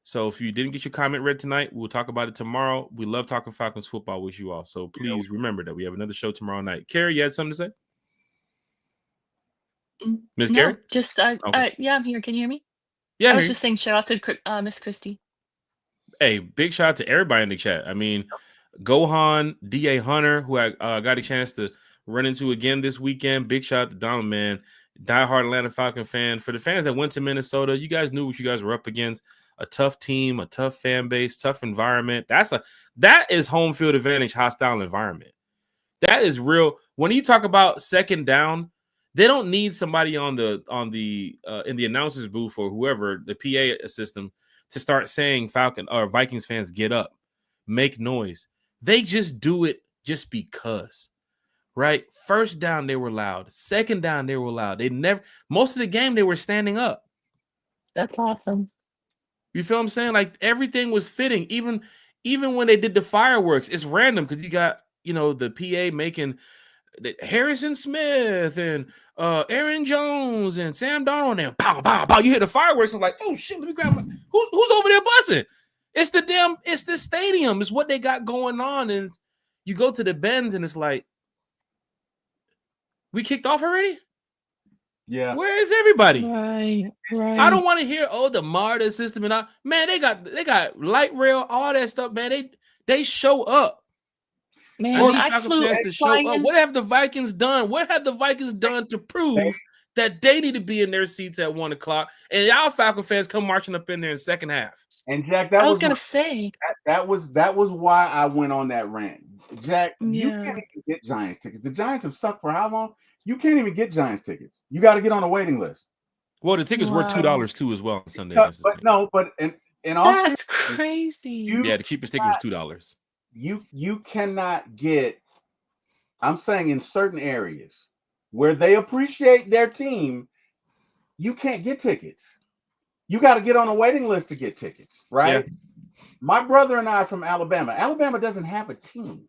So if you didn't get your comment read tonight, we'll talk about it tomorrow. We love talking Falcons football with you all. So please remember that we have another show tomorrow night. Carrie, you had something to say? Miss Carrie? No, just Okay. yeah, I'm here. Can you hear me? Yeah, I was just saying shout out to Miss Christy. Hey, big shout out to everybody in the chat. I mean, Gohan, D.A. Hunter, who I got a chance to run into again this weekend. Big shout out to Donald, man. Diehard Atlanta Falcon fan. For the fans that went to Minnesota, you guys knew what you guys were up against. A tough team, a tough fan base, tough environment. That is home field advantage, hostile environment. That is real. When you talk about second down, they don't need somebody in the announcers booth or whoever, the PA system, to start saying Falcon or Vikings fans get up, make noise. They just do it just because, right? First down, they were loud. Second down, they were loud. Most of the game, they were standing up. That's awesome. You feel what I'm saying? Like everything was fitting. Even when they did the fireworks, it's random because you got, the PA making Harrison Smith and Aaron Jones and Sam Darnold and pow, pow, pow. You hear the fireworks. I'm like, oh shit, let me grab who's over there buzzing? It's the stadium. It's what they got going on. And you go to the Benz and it's like, we kicked off already? Yeah. Where is everybody? Right. I don't want to hear, the MARTA system and all. Man, they got light rail, all that stuff, man. They show up. Man, I flew to show up. What have the Vikings done? What have the Vikings done to prove that they need to be in their seats at 1 o'clock? And y'all Falcon fans come marching up in there in the second half. And Jack, I was gonna say that was why I went on that rant. Jack, you can't even get Giants tickets. The Giants have sucked for how long? You can't even get Giants tickets. You got to get on a waiting list. Well, the tickets were $2 too as well on Sunday. But in all that's crazy. The cheapest ticket was $2. You cannot get. I'm saying in certain areas where they appreciate their team, you can't get tickets. You got to get on a waiting list to get tickets, right? Yeah. My brother and I are from Alabama. Alabama doesn't have a team.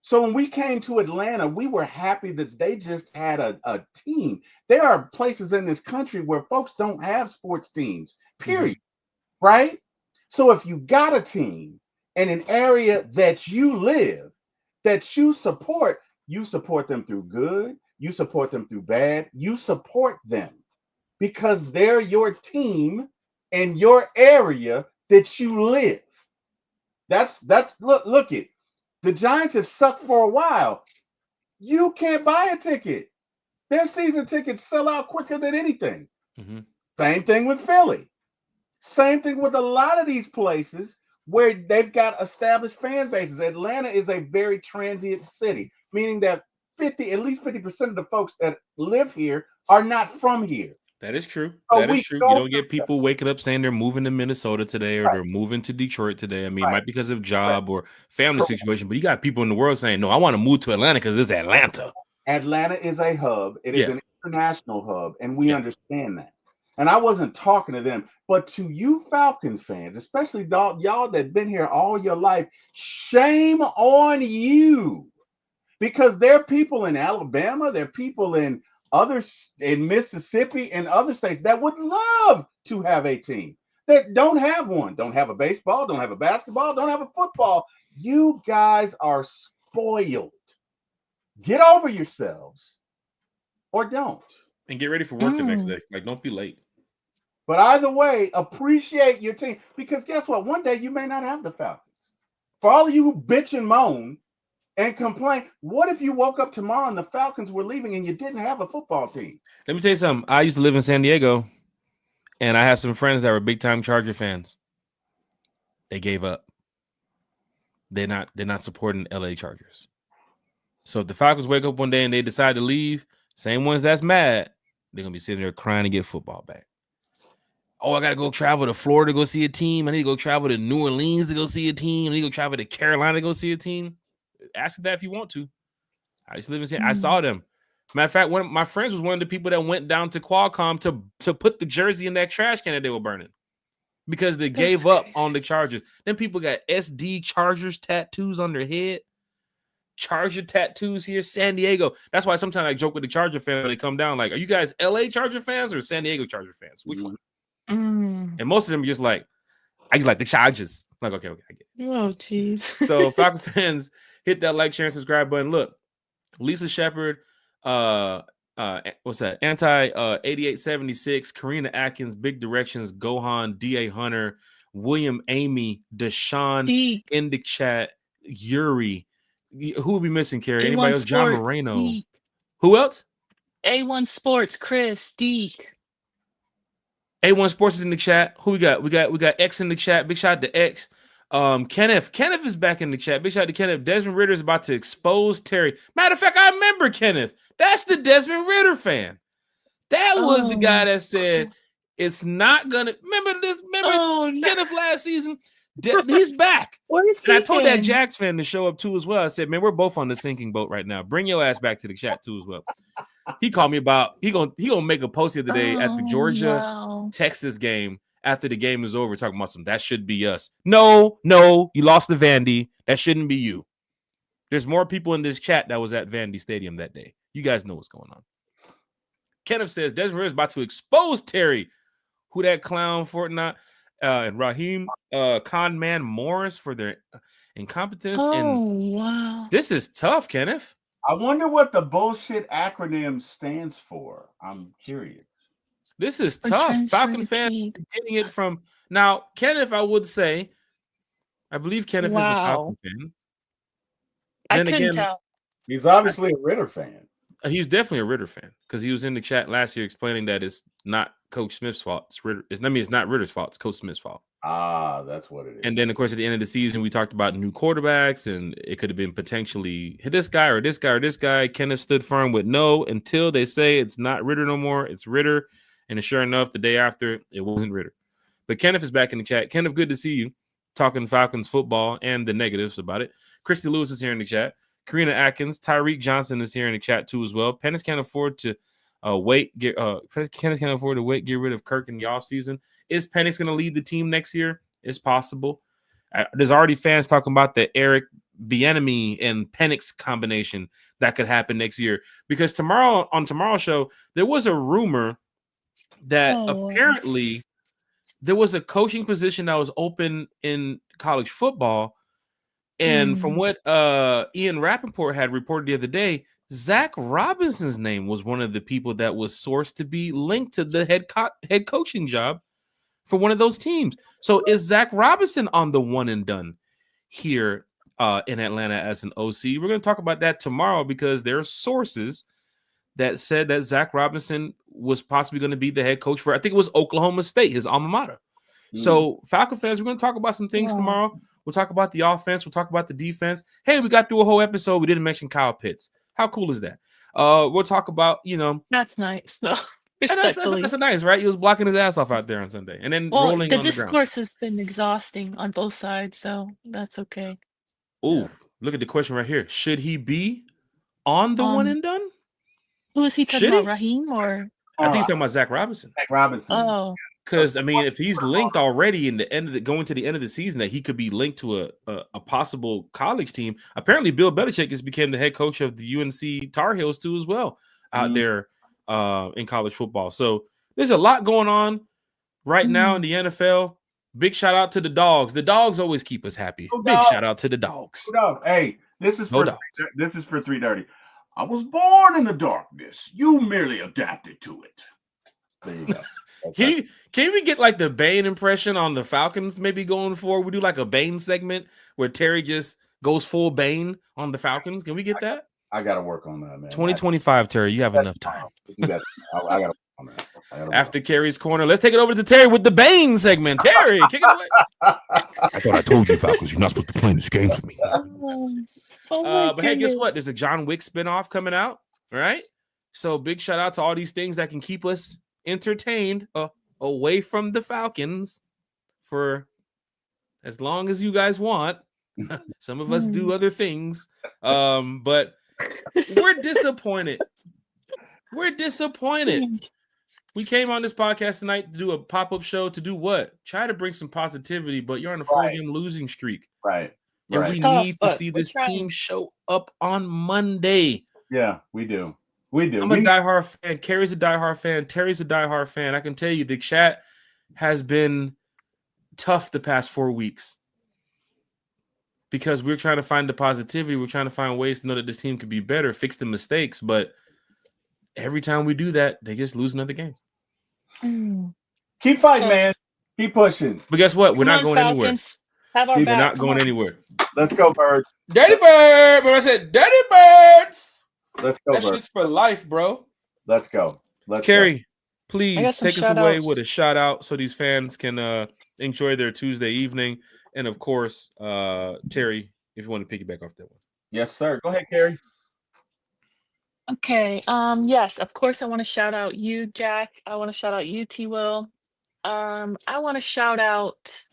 So when we came to Atlanta, we were happy that they just had a team. There are places in this country where folks don't have sports teams, period, right? So if you got a team in an area that you live, that you support them through good, you support them through bad, you support them because they're your team in your area that you live. That's look it. The Giants have sucked for a while. You can't buy a ticket. Their season tickets sell out quicker than anything. Same thing with Philly. Same thing with a lot of these places where they've got established fan bases. Atlanta is a very transient city, meaning that at least 50% of the folks that live here are not from here. That is true. So That is true. You don't get people waking up saying they're moving to Minnesota today or they're moving to Detroit today. I mean, it might be because of job or family situation, but you got people in the world saying, no, I want to move to Atlanta because it's Atlanta. Atlanta is a hub. It is an international hub, and we understand that. And I wasn't talking to them, but to you Falcons fans, especially y'all that been here all your life, shame on you. Because there are people in Alabama, there are people in Mississippi and other states that would love to have a team that don't have one, don't have a baseball, don't have a basketball, don't have a football. You guys are spoiled. Get over yourselves or don't. And get ready for work the next day. Like, don't be late. But either way, appreciate your team, because guess what? One day you may not have the Falcons. For all of you who bitch and moan and complain, what if you woke up tomorrow and the Falcons were leaving and you didn't have a football team? Let me tell you something. I used to live in San Diego, and I have some friends that were big-time Charger fans. They gave up. They're not supporting LA Chargers. So if the Falcons wake up one day and they decide to leave, same ones that's mad, they're going to be sitting there crying to get football back. Oh, I got to go travel to Florida to go see a team. I need to go travel to New Orleans to go see a team. I need to go travel to Carolina to go see a team. Ask that if you want to. I used to live in San. I saw them. Matter of fact, one of my friends was one of the people that went down to Qualcomm to put the jersey in that trash can that they were burning because they gave up on the Chargers. Then people got SD Chargers tattoos on their head. Charger tattoos here, San Diego. That's why sometimes I joke with the Charger fans when they come down. Like, are you guys LA Charger fans or San Diego Charger fans? Which one? And most of them are just like, I just like the Chargers. Like, okay, I get it. Oh, jeez. So, Falcon fans, hit that like, share, and subscribe button. Look, Lisa Shepard, what's that? Anti 8876, Karina Atkins, Big Directions, Gohan, DA Hunter, William Amy, Deshaun, in the chat, Yuri. Who would be missing, Carrie? Anybody else? John Moreno. Deke. Who else? A1 Sports, Chris, Deke. A1 Sports is in the chat. Who we got? We got X in the chat. Big shout out to X. Kenneth is back in the chat. Big shout out to Kenneth. Desmond Ritter is about to expose Terry. Matter of fact, I remember Kenneth. That's the Desmond Ritter fan. That was the guy that said it's not gonna. Remember Kenneth last season? He's back. And I told that Jax fan to show up too as well. I said, man, we're both on the sinking boat right now. Bring your ass back to the chat too as well. He called me about he gonna make a post the other day at the Georgia Texas game after the game is over, talking about that should be us. No, you lost to Vandy. That shouldn't be you. There's more people in this chat that was at Vandy Stadium that day. You guys know what's going on. Kenneth says Desmond Ritter is about to expose Terry. Who that clown Fortnite? And Raheem Conman Morris for their incompetence. Wow. This is tough, Kenneth. I wonder what the bullshit acronym stands for. I'm curious. This is tough. Falcon fans getting it from now. Kenneth, I would say, I believe Kenneth is a Falcon fan. I couldn't tell. He's obviously a Ritter fan. He's definitely a Ritter fan because he was in the chat last year explaining that it's not Coach Smith's fault. It's not Ritter's fault. It's Coach Smith's fault. Ah, that's what it is. And then, of course, at the end of the season, we talked about new quarterbacks, and it could have been potentially this guy or this guy or this guy. Kenneth stood firm with no until they say it's not Ritter no more. It's Ritter. And sure enough, the day after, it wasn't Ritter. But Kenneth is back in the chat. Kenneth, good to see you talking Falcons football and the negatives about it. Christy Lewis is here in the chat. Karina Atkins, Tyreek Johnson is here in the chat too as well. Pennis can't afford to get rid of Kirk in the offseason. Is Penix going to lead the team next year? It's possible. There's already fans talking about the Eric Bieniemy and Penix combination that could happen next year. Because tomorrow's show, there was a rumor that apparently there was a coaching position that was open in college football. And from what Ian Rappaport had reported the other day, Zach Robinson's name was one of the people that was sourced to be linked to the head coaching job for one of those teams. So is Zach Robinson on the one and done here in Atlanta as an OC? We're going to talk about that tomorrow because there are sources that said that Zach Robinson was possibly going to be the head coach for, I think it was Oklahoma State, his alma mater. So, Falcon fans, we're going to talk about some things tomorrow. We'll talk about the offense. We'll talk about the defense. Hey, we got through a whole episode. We didn't mention Kyle Pitts. How cool is that? We'll talk about, That's nice. No, that's respectfully. nice, right? He was blocking his ass off out there on Sunday and then rolling the on the ground. discourse has been exhausting on both sides, so that's okay. Oh, look at the question right here. Should he be on the one and done? Who is he talking about, Raheem or? I think he's talking about Zach Robinson. Oh. Because I mean, if he's linked already in the end of going to the end of the season, that he could be linked to a possible college team. Apparently, Bill Belichick has became the head coach of the UNC Tar Heels too, as well, out there in college football. So there's a lot going on right now in the NFL. Big shout out to the dogs. The dogs always keep us happy. Big shout out to the dogs. Hey, this is for 3:30. I was born in the darkness. You merely adapted to it. There you go. Can we get like the Bane impression on the Falcons maybe going forward? We do like a Bane segment where Terry just goes full Bane on the Falcons. Can we get that? I got to work on that, man. 2025, Terry. You have enough time. I got to work on that. After Kerry's corner, let's take it over to Terry with the Bane segment. Terry, kick it away. I thought I told you, Falcons, you're not supposed to play this game with me. But hey, guess what? There's a John Wick spinoff coming out, right? So big shout out to all these things that can keep us entertained away from the Falcons for as long as you guys want. Some of us do other things, but we're disappointed. We're disappointed. We came on this podcast tonight to do a pop-up show to do what? Try to bring some positivity, but you're on a 4-game losing streak. Right. And we need to see this team show up on Monday. Yeah, we do. I'm a diehard fan. Kerry's a diehard fan. Terry's a diehard fan. I can tell you the chat has been tough the past 4 weeks because we're trying to find the positivity. We're trying to find ways to know that this team could be better, fix the mistakes. But every time we do that, they just lose another game. Keep fighting, man. Keep pushing. But guess what? We're not going anywhere. We're not going anywhere. Let's go, Birds. Dirty Bird. But I said Dirty Birds. Let's go, That shit's for life, bro. Let's go. Carrie, please take us away with a shout out so these fans can enjoy their Tuesday evening. And of course, Terry, if you want to piggyback off that one. Yes, sir. Go ahead, Carrie. Okay. Yes, of course I want to shout out you, Jack. I want to shout out you, T Will. I want to shout out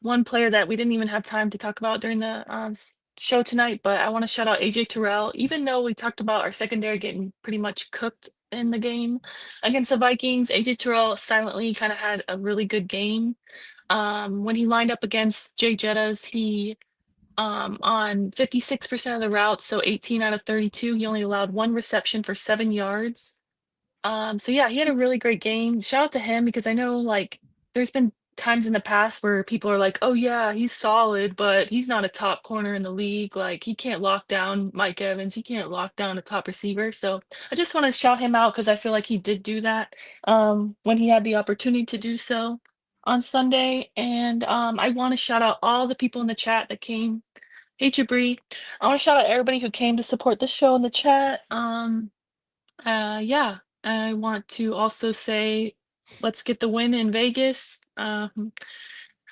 one player that we didn't even have time to talk about during the show tonight, but I want to shout out AJ Terrell. Even though we talked about our secondary getting pretty much cooked in the game against the Vikings, AJ Terrell silently kind of had a really good game. When he lined up against Jay Jettas, he on 56% of the routes, so 18 out of 32, he only allowed 1 reception for 7 yards. So yeah, he had a really great game. Shout out to him because I know like there's been times in the past where people are like, oh yeah, he's solid, but he's not a top corner in the league. Like he can't lock down Mike Evans. He can't lock down a top receiver. So I just want to shout him out because I feel like he did do that when he had the opportunity to do so on Sunday. And I want to shout out all the people in the chat that came. Hey Jabri, I want to shout out everybody who came to support the show in the chat. Yeah, I want to also say let's get the win in Vegas.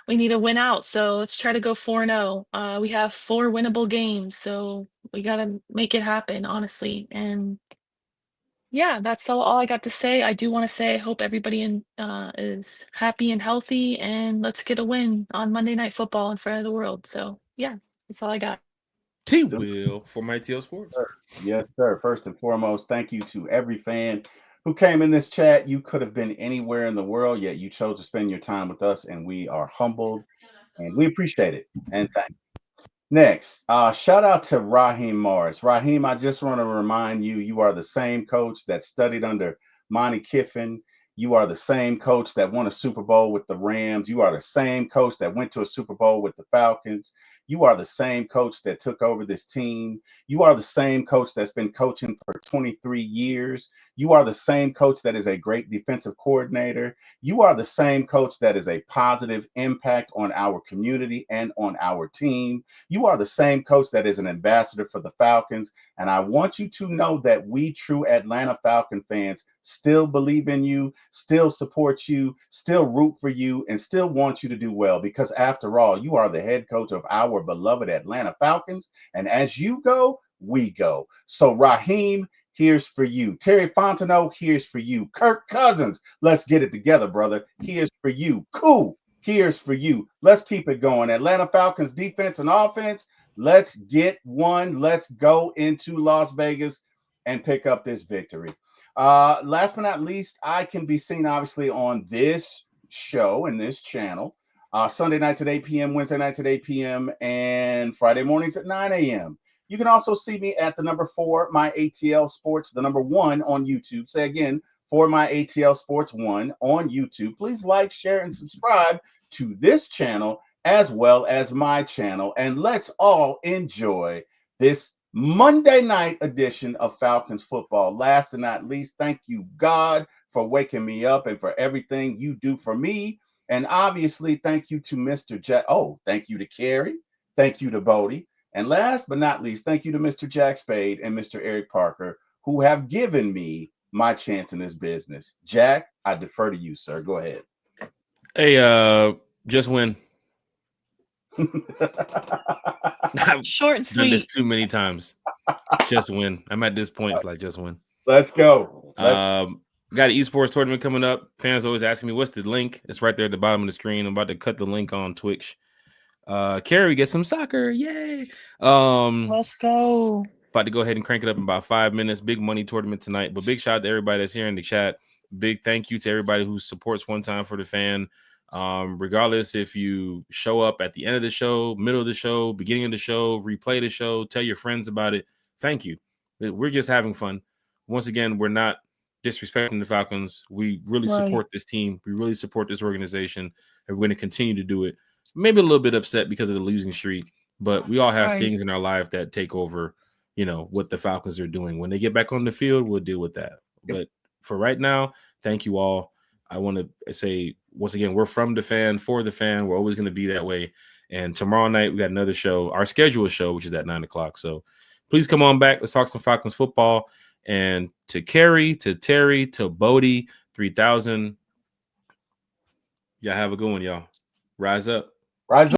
We need a win out, so let's try to go 4-0. We have 4 winnable games, so we gotta make it happen, honestly. And yeah, that's all I got to say. I do want to say I hope everybody is happy and healthy, and let's get a win on Monday Night Football in front of the world. So yeah, that's all I got. T-Will for My TL Sports. Yes, sir. First and foremost, thank you to every fan who came in this chat. You could have been anywhere in the world, yet you chose to spend your time with us, and we are humbled, and we appreciate it. And thank you. Next, shout out to Raheem Morris. Raheem, I just want to remind you, you are the same coach that studied under Monty Kiffin. You are the same coach that won a Super Bowl with the Rams. You are the same coach that went to a Super Bowl with the Falcons. You are the same coach that took over this team. You are the same coach that's been coaching for 23 years. You are the same coach that is a great defensive coordinator. You are the same coach that is a positive impact on our community and on our team. You are the same coach that is an ambassador for the Falcons. And I want you to know that we true Atlanta Falcon fans still believe in you, still support you, still root for you, and still want you to do well, because after all, you are the head coach of our beloved Atlanta Falcons. And as you go, we go. So Raheem, here's for you. Terry Fontenot, here's for you. Kirk Cousins, let's get it together, brother. Here's for you. Cool, here's for you. Let's keep it going. Atlanta Falcons defense and offense, let's get one. Let's go into Las Vegas and pick up this victory. Last but not least, I can be seen obviously on this show and this channel. Sunday nights at 8 p.m., Wednesday nights at 8 p.m., and Friday mornings at 9 a.m. You can also see me at the number 4, My ATL Sports, the number 1 on YouTube. Say again, for My ATL Sports 1 on YouTube. Please like, share, and subscribe to this channel as well as my channel. And let's all enjoy this Monday night edition of Falcons football. Last and not least, thank you, God, for waking me up and for everything you do for me. And obviously, thank you to Mr. Jack. Oh, thank you to Carrie. Thank you to Bodie. And last but not least, thank you to Mr. Jack Spade and Mr. Eric Parker, who have given me my chance in this business. Jack, I defer to you, sir. Go ahead. Hey, just win. Short and Done this sweet. too many times. Just win. I'm at this point. It's like just win. Let's go. Got an esports tournament coming up. Fans always asking me what's the link. It's right there at the bottom of the screen. I'm about to cut the link on Twitch. Carrie, get some soccer. Yay. Let's go. About to go ahead and crank it up in about 5 minutes. Big money tournament tonight. But big shout out to everybody that's here in the chat. Big thank you to everybody who supports One Time for the Fan. Regardless if you show up at the end of the show, middle of the show, beginning of the show, replay the show, tell your friends about it. Thank you. We're just having fun. Once again, we're not disrespecting the Falcons. We really support this team. We really support this organization, and we're going to continue to do it. Maybe a little bit upset because of the losing streak, but we all have things in our life that take over, what the Falcons are doing. When they get back on the field, we'll deal with that. Yep. But for right now, thank you all. I want to say, once again, we're from the fan, for the fan. We're always going to be that way. And tomorrow night, we got another show, our scheduled show, which is at 9 o'clock. So please come on back. Let's talk some Falcons football. And to Carrie, to Terry, to Bodie, 3000. Y'all have a good one, y'all. Rise up. Rise up.